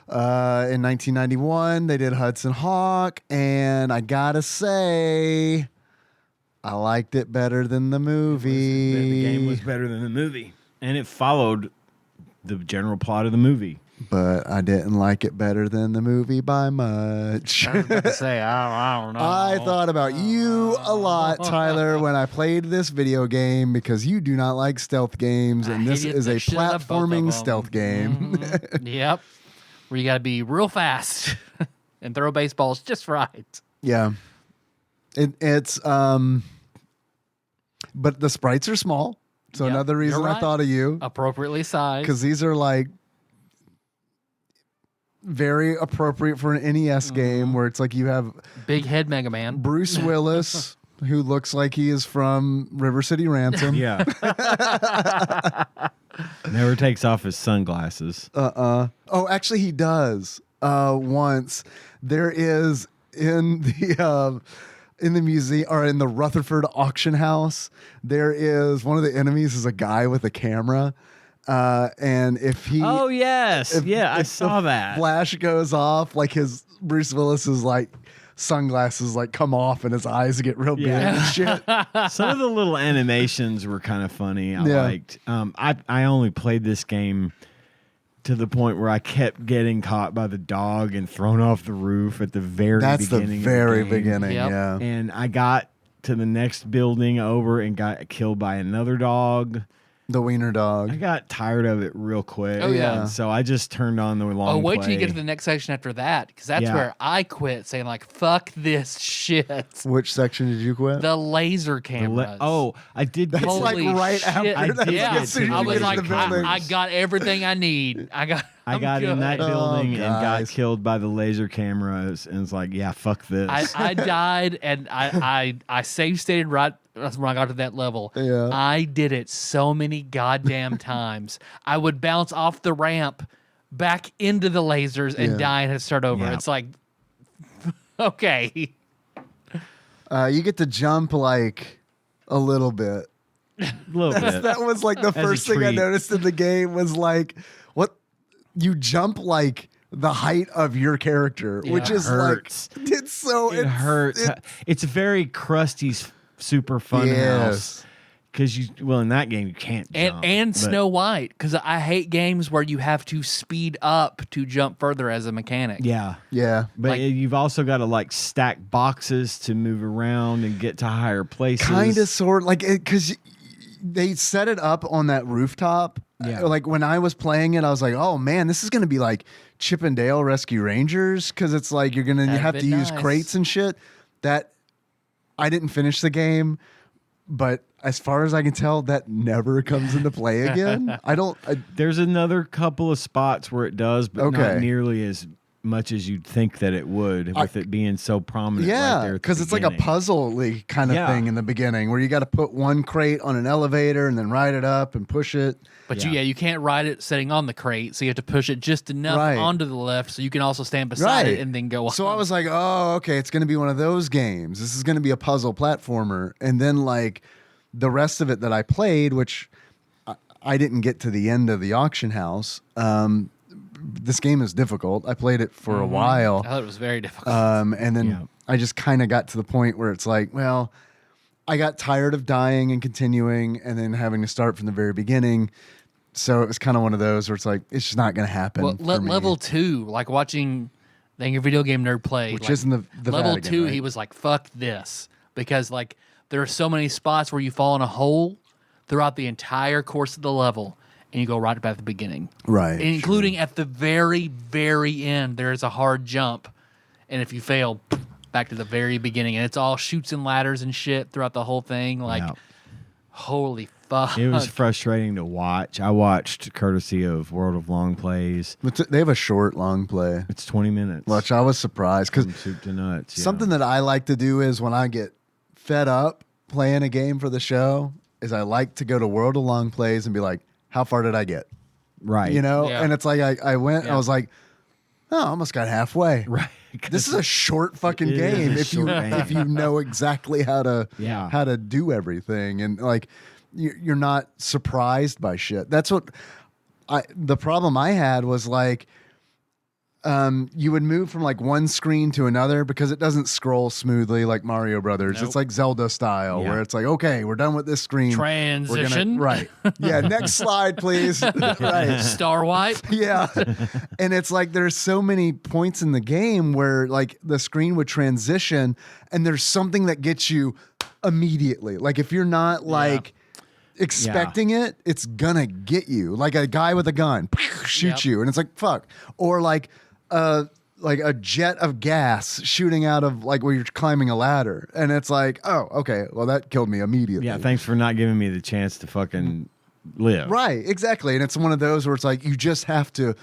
In 1991, they did Hudson Hawk, and I gotta say, I liked it better than the movie. The game was better than the movie, and it followed the general plot of the movie. But I didn't like it better than the movie by much. I was about to say, I don't know. I thought about you a lot, Tyler, when I played this video game because you do not like stealth games, and this hated is the a shit out of both of platforming them. stealth game. Yep. Where you got to be real fast and throw baseballs just right. Yeah. It's but the sprites are small. So Yep, another reason you're I right. thought of you, Appropriately sized. because these are like very appropriate for an NES game where it's like you have Big head Mega Man. Bruce Willis, who looks like he is from River City Ransom. Yeah. Never takes off his sunglasses. Oh, actually, he does. Once there is in the museum or in the Rutherford auction house, there is one of the enemies is a guy with a camera, and if he Oh yes, I saw the that. flash goes off, like his Bruce Willis's like sunglasses like come off and his eyes get real big and shit. Some of the little animations were kind of funny. I Yeah. liked. I only played this game to the point where I kept getting caught by the dog and thrown off the roof at the very That's the beginning. very of the game. beginning. Yep. Yeah. And I got to the next building over and got killed by another dog. The wiener dog. I got tired of it real quick. Oh, yeah. And so I just turned on the long Oh, wait till you play. get to the next section after that, because that's Yeah. where I quit saying, like, fuck this shit. Which section did you quit? The laser cameras. I did get That's to like Holy right shit. after. I That's did yeah. get to I the was laser like, buildings. I got everything I need. I got in that good. building and got guys. killed by the laser cameras, and it's like, yeah, fuck this. I died, and I save stated right when I got to that level. Yeah. I did it so many goddamn times. I would bounce off the ramp back into the lasers and Yeah. die and start over. Yeah. It's like, okay. You get to jump like a little bit. A little bit. That was like the a first thing I treat. noticed in the game was like, what you jump like the height of your character, which Yeah. is Hurts. like it's so It hurts. It's a very crusty, super fun house. Yes. Because in that game you can't jump. And but- Snow White, because I hate games where you have to speed up to jump further as a mechanic. Yeah. Yeah. But Like- you've also got to like stack boxes to move around and get to higher places. Kind of sort like because they set it up on that rooftop. Yeah. Like when I was playing it, I was like, oh man, this is going to be like Chip and Dale Rescue Rangers because it's like you That'd have be to use nice. crates and shit. That I didn't finish the game, but as far as I can tell, that never comes into play again. There's another couple of spots where it does, but not Okay. nearly as much as you'd think that it would, with it being so prominent. right Yeah, there because it's like a puzzle-y kind of Yeah. thing in the beginning where you got to put one crate on an elevator and then ride it up and push it. But Yeah. you can't ride it sitting on the crate, so you have to push it just enough Right. onto the left so you can also stand beside it and then go on. So I was like, oh, okay, it's going to be one of those games. This is going to be a puzzle platformer. And then like the rest of it that I played, which I didn't get to the end of the auction house. This game is difficult. I played it for a while. I thought it was very difficult. And then Yeah. I just kind of got to the point where it's like, well, I got tired of dying and continuing and then having to start from the very beginning. So it was kind of one of those where it's like, it's just not going to happen. Well, for me. level 2, like watching the Angry Video Game Nerd play, Which like, isn't the level Vatican, 2. right? He was like, "Fuck this," because like there are so many spots where you fall in a hole throughout the entire course of the level, and you go right back to the beginning, Right. including at the very, very end. There is a hard jump, and if you fail, back to the very beginning, and it's all chutes and ladders and shit throughout the whole thing. Like, Yeah. holy fuck! It was frustrating to watch. I watched courtesy of World of Long Plays. But they have a short, long play, It's 20 minutes. which I was surprised because From soup to nuts. Yeah. something that I like to do is when I get fed up playing a game for the show is I like to go to World of Long Plays and be like, how far did I get? Right. You know? Yeah. And it's like I went, Yeah. I was like, oh, I almost got halfway. Right. This is a short fucking It is game a if you short game. if you know exactly how to Yeah. do everything and like you're not surprised by shit. That's what the problem I had was like you would move from like one screen to another because it doesn't scroll smoothly like Mario Brothers. Nope. It's like Zelda style Yeah. where it's like, okay, we're done with this screen. We're Transition. right. Yeah, next slide, please. Right. Star Wipe. Yeah. And it's like there's so many points in the game where like the screen would transition and there's something that gets you immediately. Like if you're not like expecting it, it's gonna get you. Like a guy with a gun shoots Yep. you and it's like fuck. Or like a jet of gas shooting out of like where you're climbing a ladder and it's like, oh, okay, well that killed me immediately. Yeah, thanks for not giving me the chance to fucking live. Right, exactly. And it's one of those where it's like you just have to,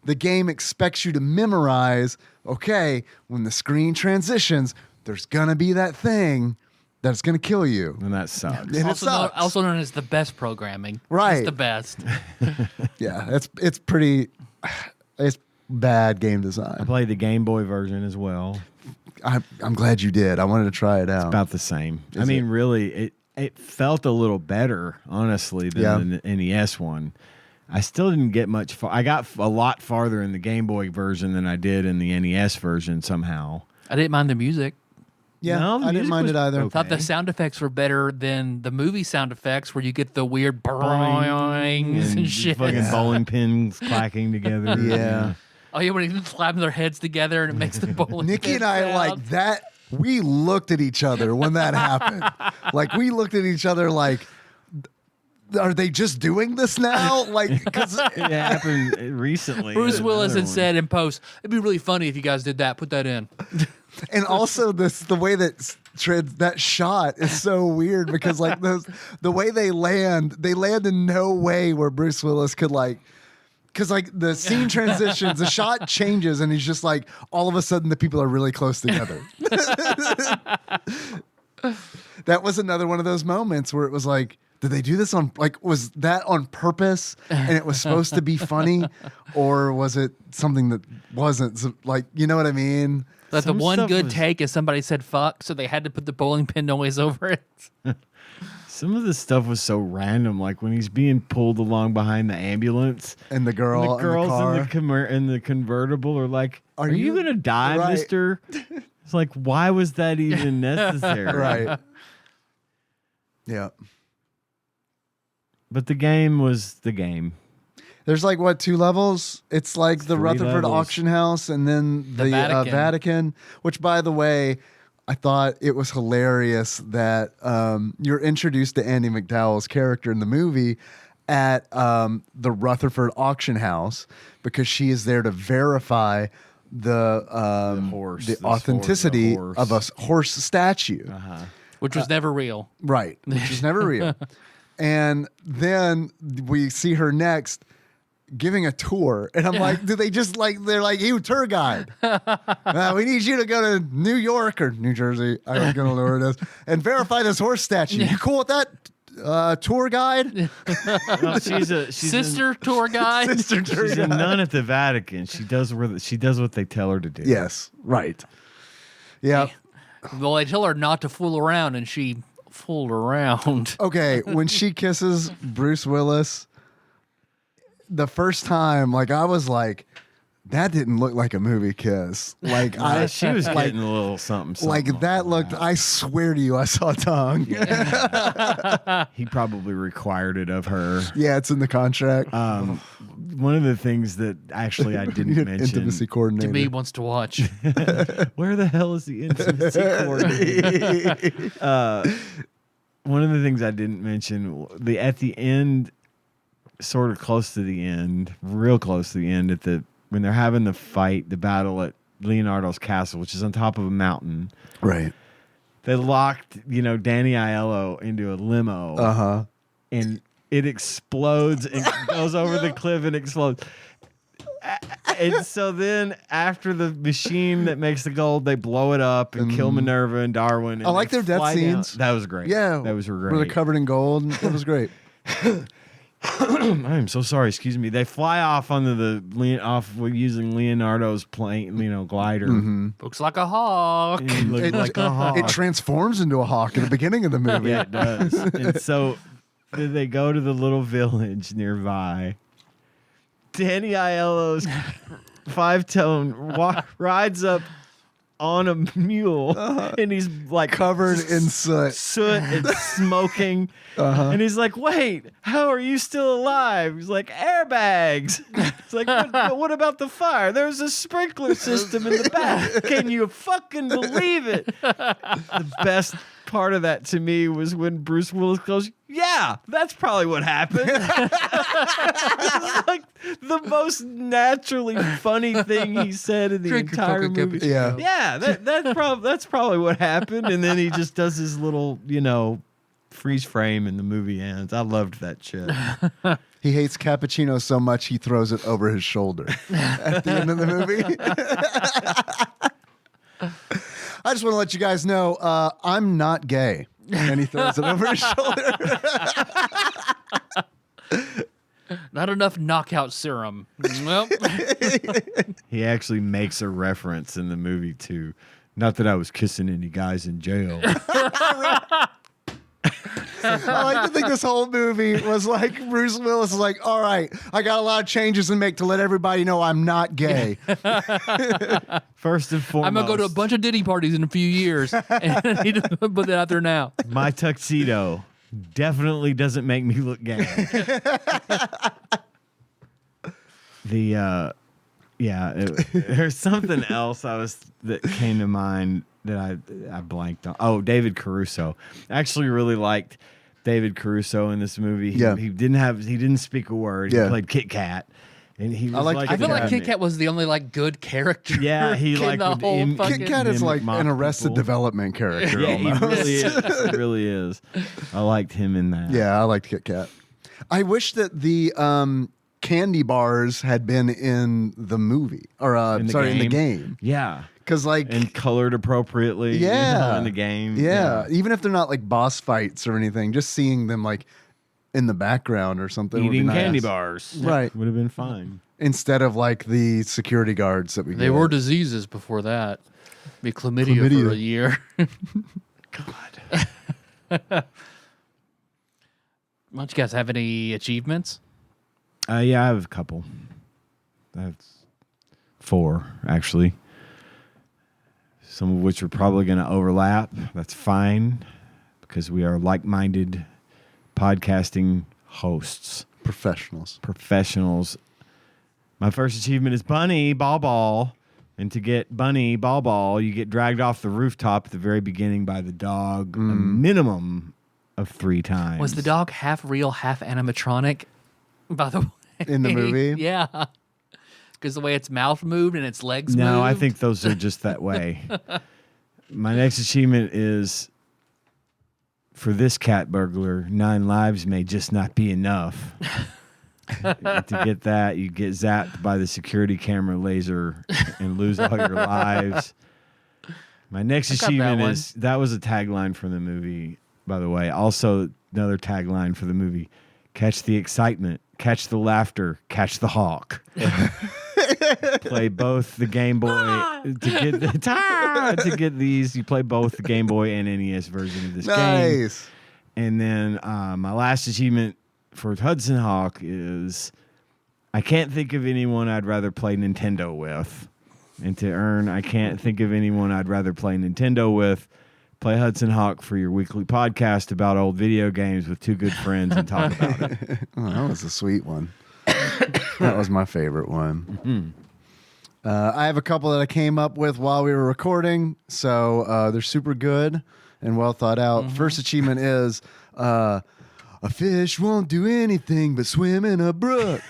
the game expects you to memorize, okay, when the screen transitions, there's going to be that thing that's going to kill you. And that sucks. And it sucks. Also known as the best programming. Right. It's the best. Yeah, it's pretty, it's bad game I design. played the Game Boy version as well. I'm glad you did. I wanted to try it out. About the same. I Is mean, really, it felt a little better, honestly, than the NES one. I still didn't get much I got a lot farther in the Game Boy version than I did in the NES version somehow. I didn't mind the music. Yeah, No, the I didn't music mind was it either. okay. Thought the sound effects were better than the movie sound effects where you get the weird boings and shit. Fucking bowling pins clacking together. Yeah. Oh yeah, when he slaps their heads together and it makes the bowling. Nikki pin and I sound. like that. We looked at each other when that happened. Like we looked at each other like, are they just doing this now? Like, because It happened recently. Bruce Willis Another had one. said in post, "It'd be really funny if you guys did that. Put that in." and also the way that shot is so weird because like the way they land in no way where Bruce Willis could like. Because like the scene transitions, the shot changes, and he's just like all of a sudden the people are really close together. That was another one of those moments where it was like did they do this on, like, was that on purpose and it was supposed to be funny, or was it something that wasn't? So, like, you know what I mean? But the Some one stuff good was- take is somebody said fuck, so they had to put the bowling pin noise over it. Some of the stuff was so random, like when he's being pulled along behind the ambulance. And the And girl the girls in the car. in the convertible are like, Are "Are you you- gonna die, Right. Mister?" It's like, why was that even necessary? Right. Yeah. But the game was the game. There's like, what, 2 levels? It's like the 3 Rutherford levels. auction house and then the Vatican, which, by the way, I thought it was hilarious that you're introduced to Andy McDowell's character in the movie at the Rutherford auction house because she is there to verify the horse, the the authenticity horse. of a horse statue. Which was never real. Right, which is never real. And then we see her next giving a tour. And I'm like, do they just like, they're like, you tour guide. We need you to go to New York or New Jersey. I don't know where it is. And verify this horse statue. You cool with that? Tour guide? Well, she's Sister tour guide. Sister tour She's a guide. nun at the Vatican. She does what they tell her to do. Yes, right. Yeah. Well, they tell her not to fool around, and she fooled around. Okay, when she kisses Bruce Willis, the first time, like, I was like, that didn't look like a movie kiss. Like, She was getting a little something. like something that looked. I swear to you, I saw tongue. Yeah, He probably required it of her. it's in the contract. One of the things that actually I didn't mention. Intimacy coordinator. To me, wants to watch. Where the hell is the intimacy coordinator? One of the things I didn't mention, at the end, sort of close to the end, real close to the end, when they're having the fight, the battle at Leonardo's castle, which is on top of a mountain. Right. They locked, Danny Aiello into a limo. And it explodes and goes over the cliff and explodes. And so then after the machine that makes the gold, they blow it up and kill Minerva and Darwin. And I like they their death fly down. scenes. That was great. Yeah. That was Where they're great. covered in gold. It was great. I'm so sorry. Excuse me. They fly off using Leonardo's plane, glider. Looks like a hawk. And it looked like a hawk. It transforms into a hawk at the beginning of the movie. Yeah, it does. And so they go to the little village nearby. Danny Aiello's 5-tone rides up on a mule, and he's like Covered in soot. and smoking. And he's like, "Wait, how are you still alive?" He's like, "Airbags." It's like, but what about the fire? There's a sprinkler system in the back. Can you fucking believe it? The best part of that to me was when Bruce Willis goes, "Yeah, that's probably what happened." It's like the most naturally funny thing he said in the Drink your entire Coca-Cola Yeah. cappuccino. yeah, that's probably what happened. And then he just does his little, freeze frame and the movie ends. I loved that shit. He hates cappuccino so much he throws it over his shoulder at the end of the movie. I just want to let you guys know I'm not gay. And he throws it over his shoulder. Not enough knockout serum. Well, He actually makes a reference in the movie to, not that I was kissing any guys in jail. I like to think this whole movie was like Bruce Willis is like, all right, I got a lot of changes to make to let everybody know I'm not gay. First and foremost, I'm going to go to a bunch of Diddy parties in a few years. And I need to put that out there now. my tuxedo definitely doesn't make me look gay. There's something else that came to mind that I blanked on. Oh, David Caruso. I actually really liked David Caruso in this movie. He didn't speak a word. Yeah. He played Kit Kat. And he was liked I feel like Kit Kat. Kat was the only good character. Yeah, he in like the would whole fucking. Kit Kat is mimic like mock an Arrested people. Development character. Yeah, he almost. really is. He really is. I liked him in that. Yeah, I liked Kit Kat. I wish that the candy bars had been in the movie or in the game. Yeah. Because And colored appropriately yeah, in the game. Yeah. Even if they're not like boss fights or anything, just seeing them like in the background or something. Eating would be candy nice. bars. Right. Would have been fine. Instead of like the security guards that we They get. were diseases before that. Be chlamydia for a year. God. Don't you guys have any achievements? Yeah, I have a couple. That's 4, actually. Some of which are probably going to overlap. That's fine, because we are like-minded podcasting hosts. Professionals. My first achievement is Bunny Ball. And to get Bunny Ball, you get dragged off the rooftop at the very beginning by the dog a minimum of 3 times. Was the dog half real, half animatronic? By the way, In the movie? Yeah, because the way its mouth moved and its legs moved. No, I think those are just that way. My next achievement is for this cat burglar, 9 lives may just not be enough. To get that, you get zapped by the security camera laser and lose all your lives. My next achievement is that was a tagline from the movie, by the way. Also, another tagline for the movie: catch the excitement, catch the laughter, catch the hawk. Play both the Game Boy to get these. You play both the Game Boy and NES version of this game. Nice. And then my last achievement for Hudson Hawk is I can't think of anyone I'd rather play Nintendo with. And to earn, I can't think of anyone I'd rather play Nintendo with. Play Hudson Hawk for your weekly podcast about old video games with 2 good friends and talk about it. Oh, that was a sweet one. That was my favorite one. I have a couple that I came up with while we were recording, so they're super good and well thought out. First achievement is a fish won't do anything but swim in a brook.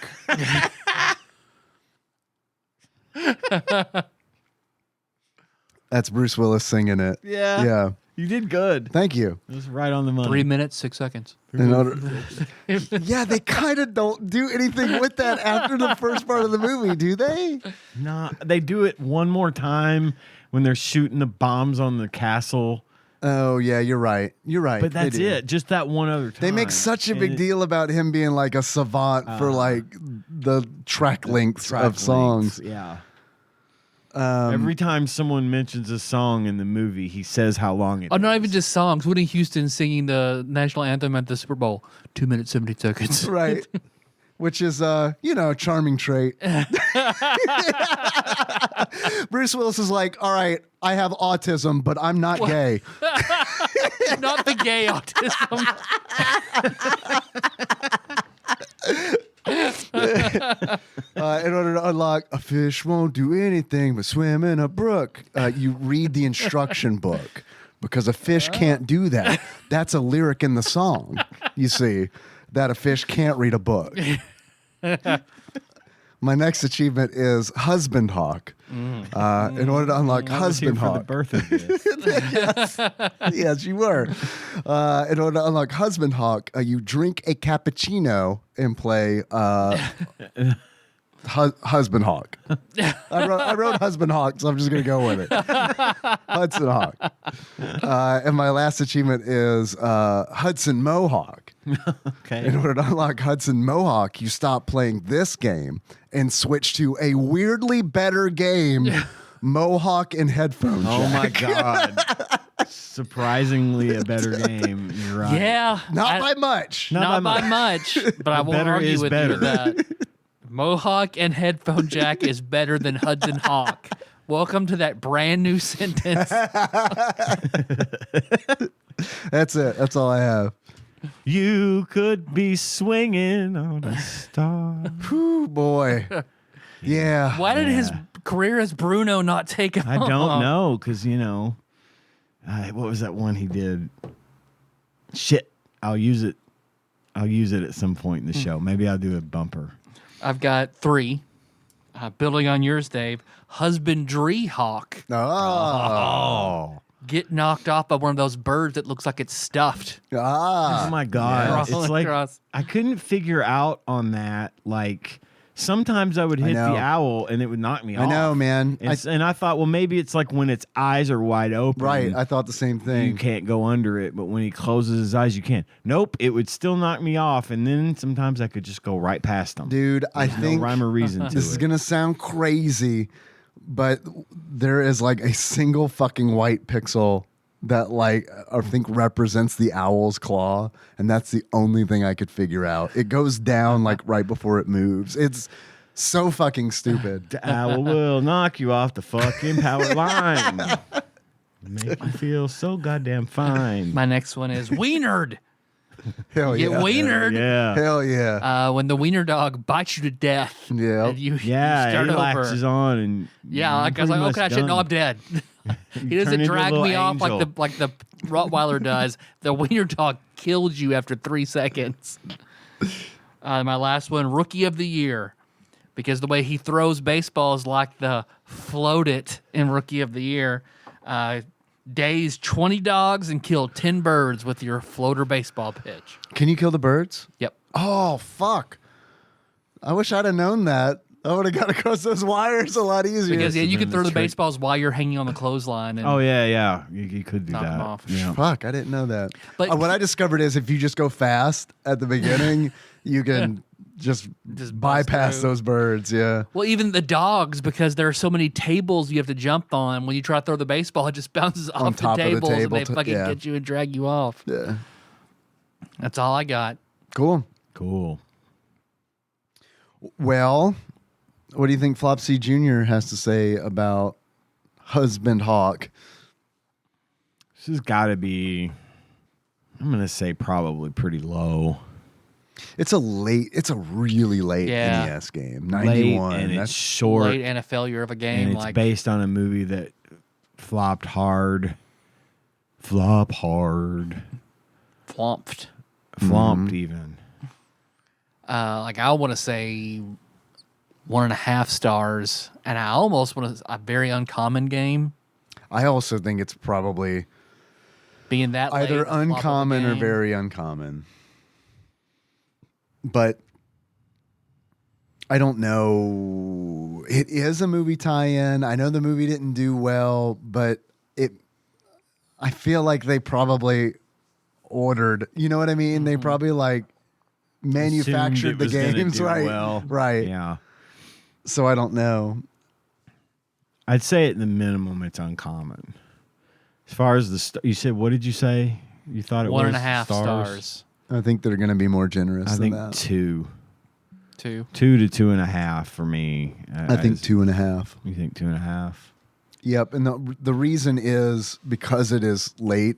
That's Bruce Willis singing it. Yeah. Yeah. You did good. Thank you. It was right on the money. 3 minutes, 6 seconds. Yeah, they kind of don't do anything with that after the first part of the movie, do they? No, they do it one more time when they're shooting the bombs on the castle. Oh, yeah, you're right. You're right. But that's They do. it. Just that one other time. They make such a And big deal about him being like a savant for like the track lengths of songs. Yeah. Every time someone mentions a song in the movie, he says how long it is. Oh, not even just songs. Whitney Houston singing the national anthem at the Super Bowl. 2 minutes, 70 seconds. Right. Which is, a charming trait. Bruce Willis is like, all right, I have autism, but I'm not gay. Not the gay autism. In order to unlock a fish won't do anything but swim in a brook, you read the instruction book because a fish can't do that. That's a lyric in the song, you see, that a fish can't read a book. My next achievement is Husband Hawk. In order to unlock Husband for the Hawk. birth of this. Yes, you were. In order to unlock Husband Hawk, you drink a cappuccino and play Husband Hawk. I wrote Husband Hawk, so I'm just going to go with it. Hudson Hawk. And my last achievement is Hudson Mohawk. Okay. In order to unlock Hudson Mohawk, you stop playing this game and switch to a weirdly better game, Mohawk and Headphone Oh Jack. my God. Surprisingly a better game. You're right. Yeah. Not by much. Not by much. But I won't Better argue is with better. you with that. Mohawk and Headphone Jack is better than Hudson Hawk. Welcome to that brand new sentence. That's it. That's all I have. You could be swinging on a star. Whew, boy. Yeah. Why did his career as Bruno not take off? I don't know, because, what was that one he did? Shit. I'll use it at some point in the show. Maybe I'll do a bumper. I've got 3. Building on yours, Dave. Husbandry Hawk. Oh. Get knocked off by one of those birds that looks like it's stuffed. Ah. Oh my God. Yeah. It's Rolling like, across. I couldn't figure out on that, like, Sometimes I would hit the owl and it would knock me off. I know, man. And I thought, well, maybe it's like when its eyes are wide open. Right. I thought the same thing. You can't go under it, but when he closes his eyes, you can. Nope, it would still knock me off, and then sometimes I could just go right past them. Dude, I think no rhyme or reason to this is going to sound crazy, but there is like a single fucking white pixel that like I think represents the owl's claw, and that's the only thing I could figure out. It goes down like right before it moves. It's so fucking stupid. The owl will knock you off the fucking power line. Make you feel so goddamn fine. My next one is Wienerd. Hell You yeah. get Wienerd. Yeah. Hell yeah. When the wiener dog bites you to death. Yeah. And you Yeah, start it over. latches on and Yeah, like I was like, pretty okay, I much should know done. I'm dead. He turn doesn't into a drag little me off angel. like the Rottweiler does. The wiener dog killed you after 3 seconds. My last one, Rookie of the Year, because the way he throws baseball is like the float it in Rookie of the Year. Daze 20 dogs and kill 10 birds with your floater baseball pitch. Can you kill the birds? Yep. Oh, fuck. I wish I'd have known that. I would have got across those wires a lot easier. Because you can the throw the trick. baseballs while you're hanging on the clothesline. And Oh yeah. You could do Knock 'em that. off. Yeah. Fuck, I didn't know that. But- What I discovered is if you just go fast at the beginning, you can just Just bust bypass through. those birds. Yeah. Well, even the dogs, because there are so many tables you have to jump on. When you try to throw the baseball, it just bounces off top the of the tables table and they fucking yeah. get you and drag you off. Yeah. That's all I got. Cool. Cool. Well, what do you think Flopsy Jr. has to say about Husband Hawk? This has got to be, I'm going to say probably pretty low. It's a really late Yeah. NES game. Late 91. and it's That's short. Late and a failure of a game. And it's Like based on a movie that flopped hard. Flop hard. flomped. Flopped even. Like I want to say 1.5 stars, and I almost want a very uncommon game. I also think it's probably Being that late, either the flop of a uncommon or game. very uncommon. But I don't know. It is a movie tie-in. I know the movie didn't do well, but I feel like they probably ordered, you know what I mean? They probably like manufactured Assumed the it was gonna games, do right? well. Right. Yeah. So I don't know. I'd say at the minimum it's uncommon. As far as you said, what did you say? You thought it was 1.5 stars. I think they're going to be more generous I than think that. 2. 2. 2 to 2.5 for me. I think 2.5. You think 2.5? Yep, and the reason is because it is late.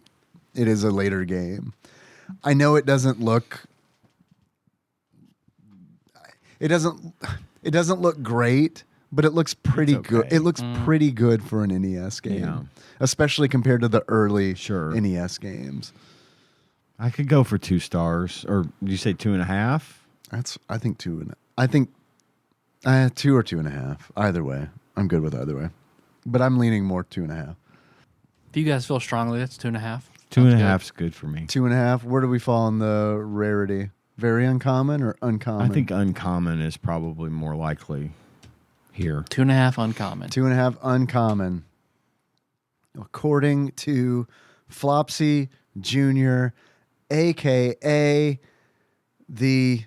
It is a later game. I know it doesn't look. It doesn't look great, but it looks pretty It's good. okay. It looks pretty good for an NES game, Yeah. especially compared to the early Sure. NES games. I could go for 2 stars. Or did you say 2.5? I think 2 I think 2 or 2.5. Either way, I'm good with either way, but I'm leaning more 2.5. If you guys feel strongly, that's 2.5. 2.5 is good for me. 2.5. Where do we fall in the rarity? Very uncommon or uncommon? I think uncommon is probably more likely here. 2.5 uncommon. 2.5 uncommon. According to Flopsy Jr., aka the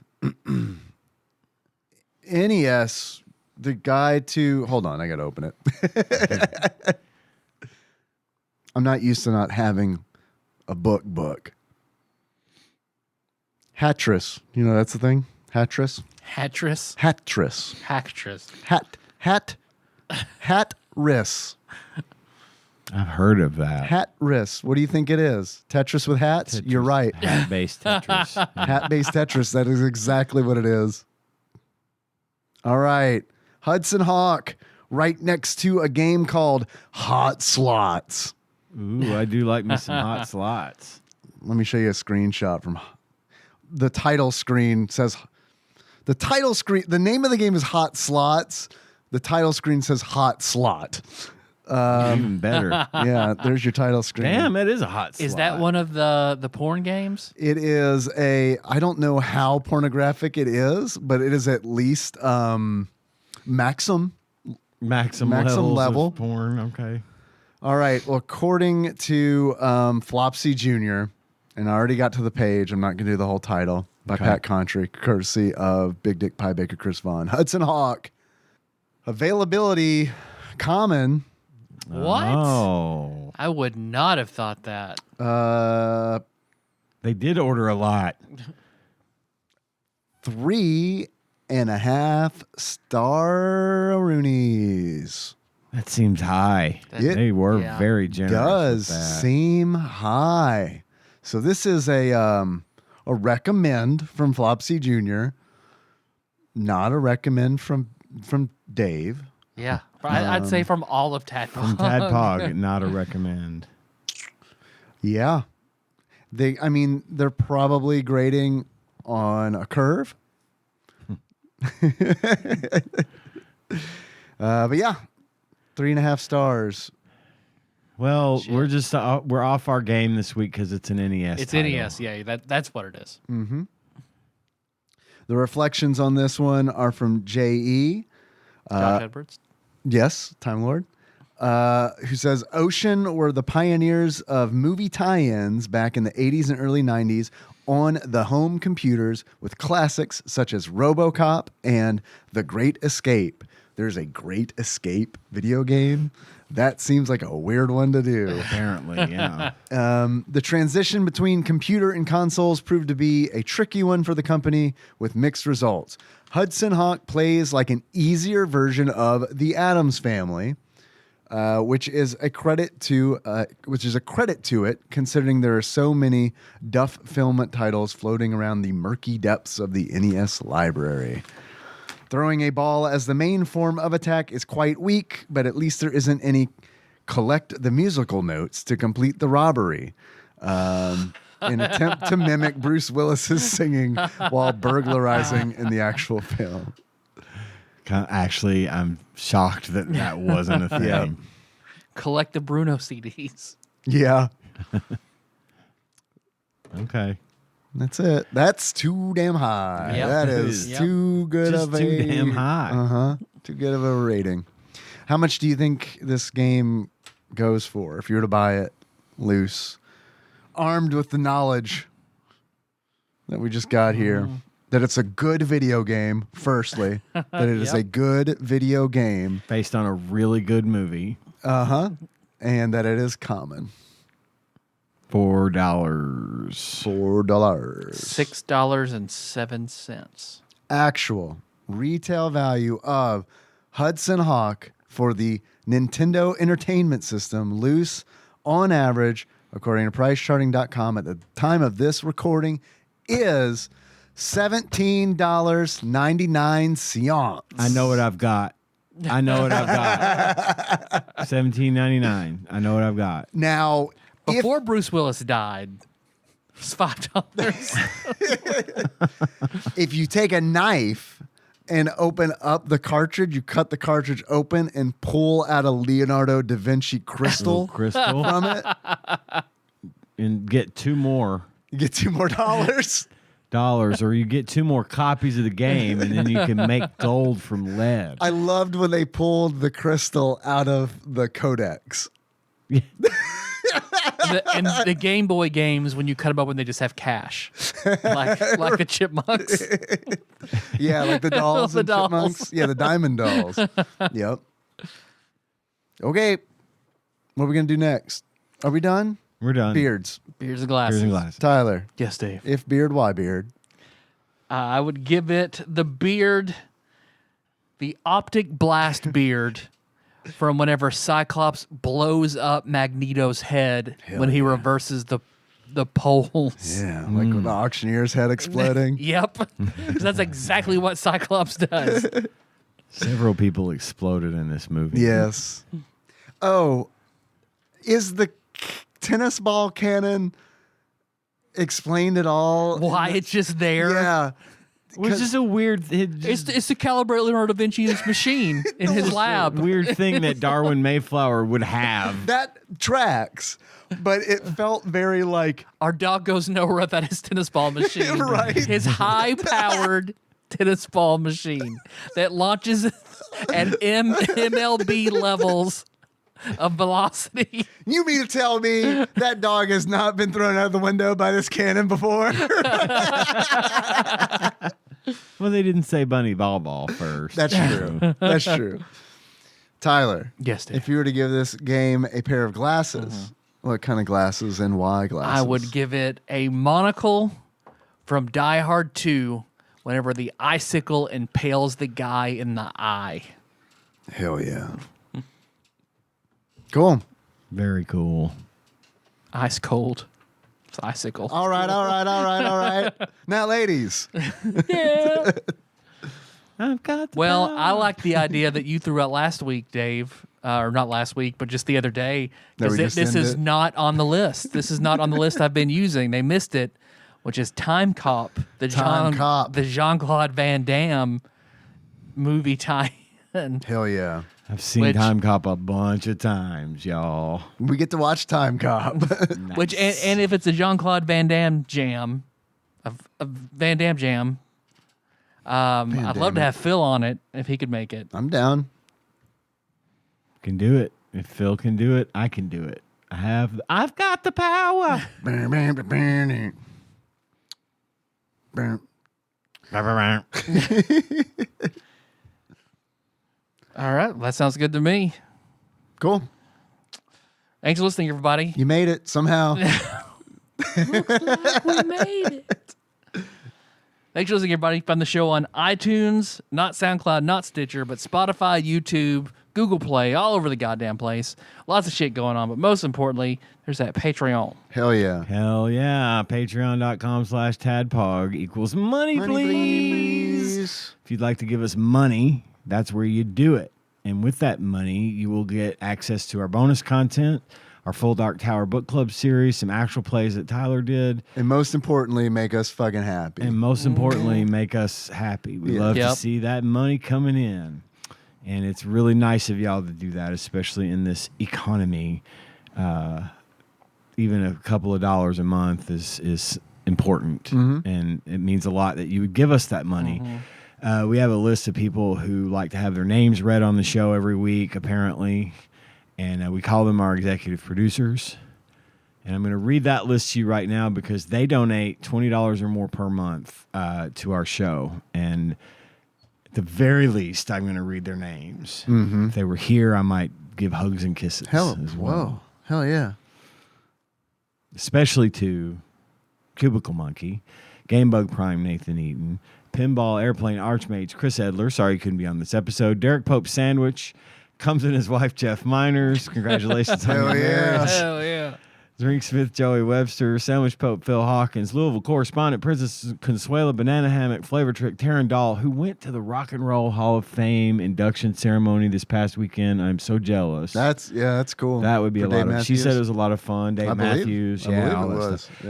NES, the guide to. Hold on, I gotta open it. I'm not used to not having a book. Hattress. You know that's the thing? Hattress? Hattress. Hattress. Hattress. Hat-riss. I've heard of that. Hat-riss. What do you think it is? Tetris with hats? You're right. Hat-based Tetris. Hat-based Tetris. That is exactly what it is. All right. Hudson Hawk, right next to a game called Hot Slots. Ooh, I do like me some hot slots. Let me show you a screenshot from the title screen says the name of the game is Hot Slots. The title screen says Hot Slot. Even better. Yeah, there's your title screen. Damn, it is a hot slot. Is that one of the porn games? It is I don't know how pornographic it is, but it is at least maximum maximum level of porn? Okay. All right. Well, according to Flopsy Jr., and I already got to the page. I'm not going to do the whole title. By Pat Contry, courtesy of Big Dick Pie Baker Chris Vaughn. Hudson Hawk. Availability common. What? Oh. I would not have thought that. They did order a lot. 3.5 star-roonies. That seems high. They were very generous. Does with that. seem high. So this is a recommend from Flopsy Jr., not a recommend from Dave. Yeah. I'd say from all of TADPOG. From TADPOG, not a recommend. Yeah. They're probably grading on a curve. But yeah, 3.5 stars. Well, we're just we're off our game this week because it's an NES. It's title. NES, yeah. That's what it is. Mm-hmm. The reflections on this one are from J.E. Josh Edwards. Yes, Time Lord. Who says Ocean were the pioneers of movie tie-ins back in the 80s and early 90s on the home computers with classics such as RoboCop and The Great Escape. There's a Great Escape video game. That seems like a weird one to do. Apparently, yeah. The transition between computer and consoles proved to be a tricky one for the company with mixed results. Hudson Hawk plays like an easier version of The Addams Family, which is a credit to it, considering there are so many Duff Filament titles floating around the murky depths of the NES library. Throwing a ball as the main form of attack is quite weak, but at least there isn't any collect the musical notes to complete the robbery. An attempt to mimic Bruce Willis's singing while burglarizing in the actual film. Actually, I'm shocked that wasn't a thing. Yeah. Collect the Bruno CDs. Yeah. Okay. That's it. That's too damn high. Yep. That is Yep. too good Just of a... too damn high. Too good of a rating. How much do you think this game goes for if you were to buy it loose? Armed with the knowledge that we just got here. That it's a good video game, firstly. That it is a good video game. Based on a really good movie. And that it is common. $4. $6.07. Actual retail value of Hudson Hawk for the Nintendo Entertainment System loose on average, according to PriceCharting.com at the time of this recording, is $17.99. I know what I've got. $17.99. I know what I've got. Now, Before Bruce Willis died, it's $5. if you take a knife and open up the cartridge, you cut the cartridge open and pull out a Leonardo da Vinci crystal Crystal. from it, And get $2 more. you get $2 more. Or you get 2 more copies of the game, and then you can make gold from lead. I loved when they pulled the crystal out of the codex. And the Game Boy games, when you cut them up, when they just have cash, like the Chipmunks. Yeah, like the dolls The and dolls. chipmunks. Yeah, the diamond dolls. Yep. Okay, what are we gonna do next? Are we done? We're done. Beards. Beers and glasses. Beers and glasses. Tyler. Yes, Dave. If beard, why beard? I would give it the beard, the optic blast beard from whenever Cyclops blows up Magneto's head when he reverses the poles. Yeah, like with the auctioneer's head exploding. Yep. 'Cause that's exactly what Cyclops does. Several people exploded in this movie. Yes. Oh, is the tennis ball cannon explained at all? Why it's just there. Yeah. It was just a weird. It's to calibrate Leonardo da Vinci's machine in his lab. Weird thing that Darwin Mayflower would have. That tracks, but it felt very like Our dog goes nowhere without his tennis ball machine. Right. His high-powered tennis ball machine that launches at MLB levels of velocity. You mean to tell me that dog has not been thrown out of the window by this cannon before? Well, they didn't say bunny ball first. That's true. That's true. Tyler. Yes, Dave. If you were to give this game a pair of glasses, what kind of glasses and why glasses? I would give it a monocle from Die Hard 2 whenever the icicle impales the guy in the eye. Hell yeah. Cool. Very cool. Ice cold. It's icicle. All right. Now, ladies. Yeah. I've got the Well, power. I like the idea that you threw out last week, Dave. Or not last week, but just the other day. That we Because just this ended is it? not on the list. This is not on the list I've been using. They missed it, which is Time Cop. The Jean-Claude Van Damme movie tie-in. Hell yeah. I've seen Which- Time Cop a bunch of times, y'all. We get to watch Time Cop. Which and if it's a Jean-Claude Van Damme jam, a Van Damme jam, I'd love to have Phil on it if he could make it. I'm down. Can do it. If Phil can do it, I can do it. I've got the power. All right, that sounds good to me. Cool. Thanks for listening, everybody. You made it somehow. We made it. Thanks for listening, everybody. Find the show on iTunes, not SoundCloud, not Stitcher, but Spotify, YouTube, Google Play, all over the goddamn place. Lots of shit going on, but most importantly, there's that Patreon. Hell yeah. Hell yeah. Patreon.com/TADPOG equals money, please. If you'd like to give us money, that's where you do it. And with that money, you will get access to our bonus content, our Full Dark Tower book club series, some actual plays that Tyler did, And most importantly, make us fucking happy. and most importantly, make us happy. We Yeah. love to Yep. see that money coming in. And it's really nice of y'all to do that, especially in this economy. Even a couple of dollars a month is important. And it means a lot that you would give us that money. We have a list of people who like to have their names read on the show every week, apparently. And we call them our executive producers. And I'm going to read that list to you right now because they donate $20 or more per month to our show. And at the very least, I'm going to read their names. If they were here, I might give hugs and kisses as well. Whoa. Hell yeah. Especially to Cubicle Monkey, Gamebug Prime Nathan Eaton, Pinball Airplane Archmage Chris Edler. Sorry you couldn't be on this episode. Derek Pope Sandwich, Comes in his wife Jeff Miners. Congratulations on your Hell yeah. marriage. Hell yeah. Drink Smith, Joey Webster, Sandwich Pope, Phil Hawkins, Louisville correspondent, Princess Consuela, Banana Hammock, Flavor Trick, Taryn Dahl, who went to the Rock and Roll Hall of Fame induction ceremony this past weekend. I'm so jealous. That's cool. That would be For a Dave lot of. She Matthews? said it was a lot of fun. Dave I believe- Matthews, I yeah, believe all it that was. stuff.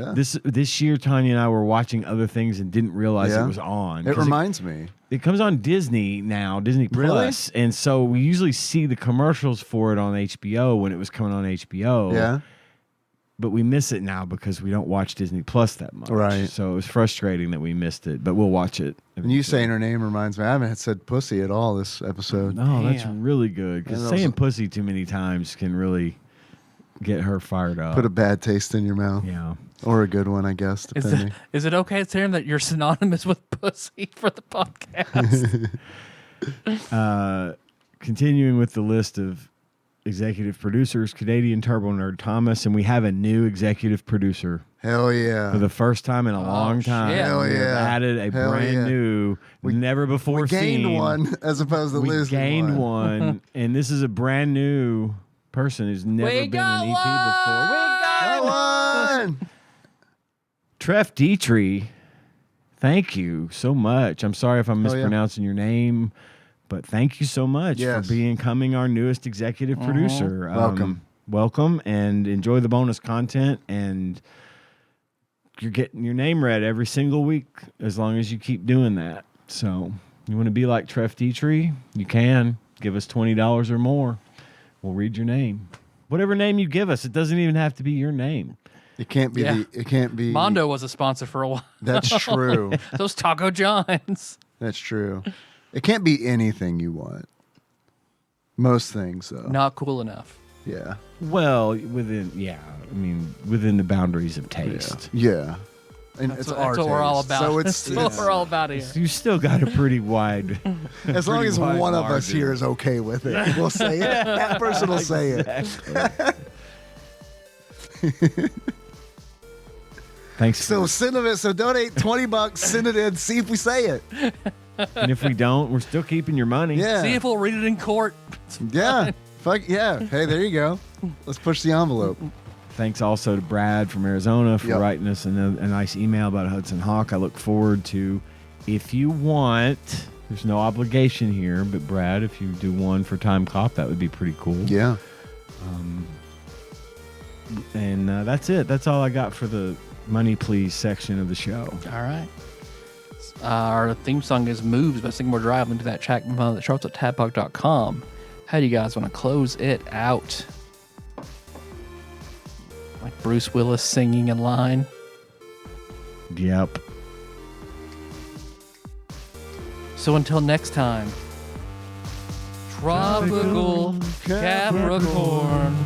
Yeah. This year, Tanya and I were watching other things and didn't realize Yeah. it was on. It 'Cause reminds me. It comes on Disney now, Disney Really? Plus, and so we usually see the commercials for it on HBO when it was coming on HBO. Yeah. But we miss it now because we don't watch Disney Plus that much. Right. So it was frustrating that we missed it, but we'll watch it. And you saying her name reminds me. I haven't said pussy at all this episode. No, that's Damn. really good because Yeah, that was saying a- pussy too many times can really get her fired up. Put a bad taste in your mouth. yeah. Or a good one, I guess, depending. Is it okay, Taryn, that you're synonymous with pussy for the podcast? Continuing with the list of executive producers, Canadian Turbo Nerd Thomas, and we have a new executive producer Hell yeah. for the first time in a long time. shit. Hell We have yeah. added a Hell brand yeah. new, never before we gained seen one as opposed to We losing gained one. one, and this is a brand new person who's never We been got an EP before. We got Got one. Treff Dietrich, thank you so much. I'm sorry if I'm Oh, yeah. mispronouncing your name, but thank you so much Yes. for becoming our newest executive producer. Welcome. Welcome, and enjoy the bonus content. And you're getting your name read every single week as long as you keep doing that. So you want to be like Trev Dietrich? You can. Give us $20 or more. We'll read your name. Whatever name you give us, it doesn't even have to be your name. It can't be it can't be Mondo was a sponsor for a while. That's true. Those Taco Johns. That's true. It can't be anything you want. Most things though. Not cool enough. Yeah. Well, within the boundaries of taste. Yeah. And That's it's what, our that's what we're all taste. about. So it's That's what we're all about here. You still got a pretty wide. as long pretty as wide one of us margin. here is okay with it, we'll say it. That person will say it. Thanks. So send them it. So donate $20. Send it in. See if we say it. And if we don't, we're still keeping your money. Yeah. See if we'll read it in court. Yeah. Fuck yeah. Hey, there you go. Let's push the envelope. Thanks also to Brad from Arizona for Yep. writing us a nice email about Hudson Hawk. I look forward to, if you want, there's no obligation here, but Brad, if you do one for Time Cop, that would be pretty cool. Yeah. And that's it. That's all I got for the Money Please section of the show. All right. Our theme song is Moves by Singmore Drive. Into that track that starts at tadpog.com. How do you guys want to close it out? Like Bruce Willis singing in line. Yep. So until next time, Tropical Capricorn.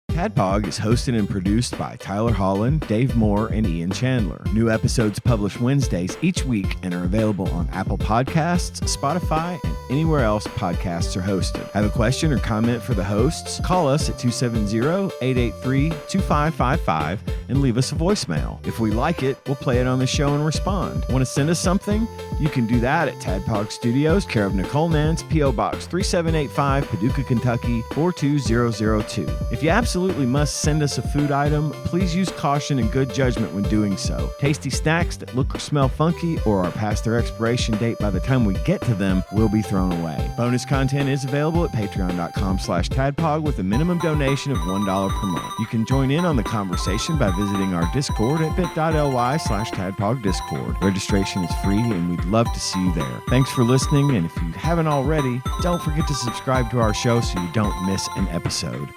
TADPOG is hosted and produced by Tyler Holland, Dave Moore, and Ian Chandler. New episodes publish Wednesdays each week and are available on Apple Podcasts, Spotify, and anywhere else podcasts are hosted. Have a question or comment for the hosts? Call us at 270-883-2555 and leave us a voicemail. If we like it, we'll play it on the show and respond. Want to send us something? You can do that at TADPOG Studios, care of Nicole Nance, P.O. Box 3785, Paducah, Kentucky 42002. If you absolutely must send us a food item, please use caution and good judgment when doing so. Tasty snacks that look or smell funky or are past their expiration date by the time we get to them will be thrown away. Bonus content is available at patreon.com/tadpog with a minimum donation of $1 per month. You can join in on the conversation by visiting our Discord at bit.ly/tadpog Discord. Registration is free and we'd love to see you there. Thanks for listening, and if you haven't already, don't forget to subscribe to our show so you don't miss an episode.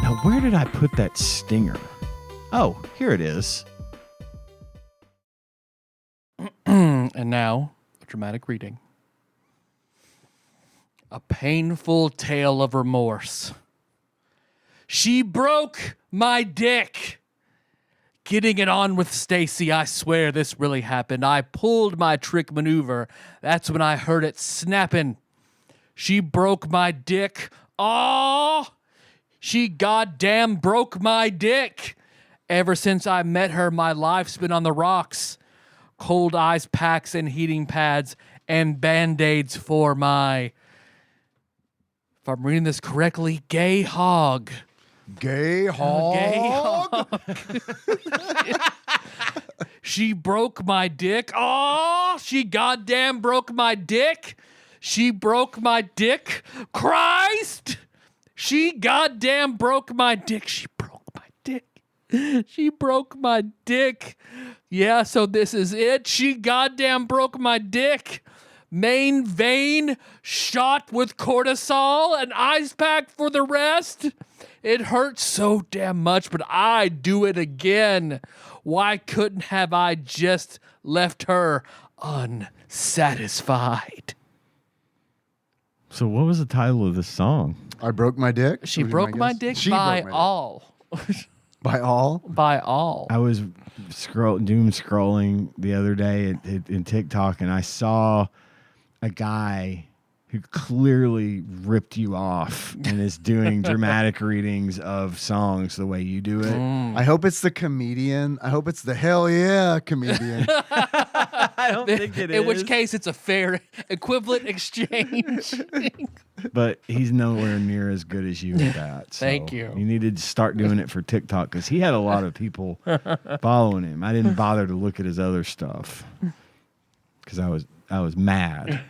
Now, where did I put that stinger? Oh, here it is. And now, a dramatic reading. A painful tale of remorse. She broke my dick. Getting it on with Stacy, I swear this really happened. I pulled my trick maneuver. That's when I heard it snapping. She broke my dick. Aww! She goddamn broke my dick. Ever since I met her, my life's been on the rocks. Cold ice packs and heating pads and Band-Aids for my, if I'm reading this correctly, gay hog. Gay hog. Gay hog. She broke my dick. Oh, she goddamn broke my dick. She broke my dick. Christ! She goddamn broke my dick. She broke my dick. She broke my dick. Yeah, so this is it. She goddamn broke my dick. Main vein shot with cortisol, an ice pack for the rest. It hurts so damn much, but I'd do it again. Why couldn't have I just left her unsatisfied? So what was the title of this song? I broke my dick. She Would you broke mind my guess? dick She by broke my dick. all. By all? By all. I was doom scrolling the other day in TikTok, and I saw a guy who clearly ripped you off and is doing dramatic readings of songs the way you do it. I hope it's the comedian. I hope it's the hell yeah comedian. I don't think it In which case, it's a fair equivalent exchange. But he's nowhere near as good as you at that. So Thank you. You needed to start doing it for TikTok because he had a lot of people following him. I didn't bother to look at his other stuff because I was mad.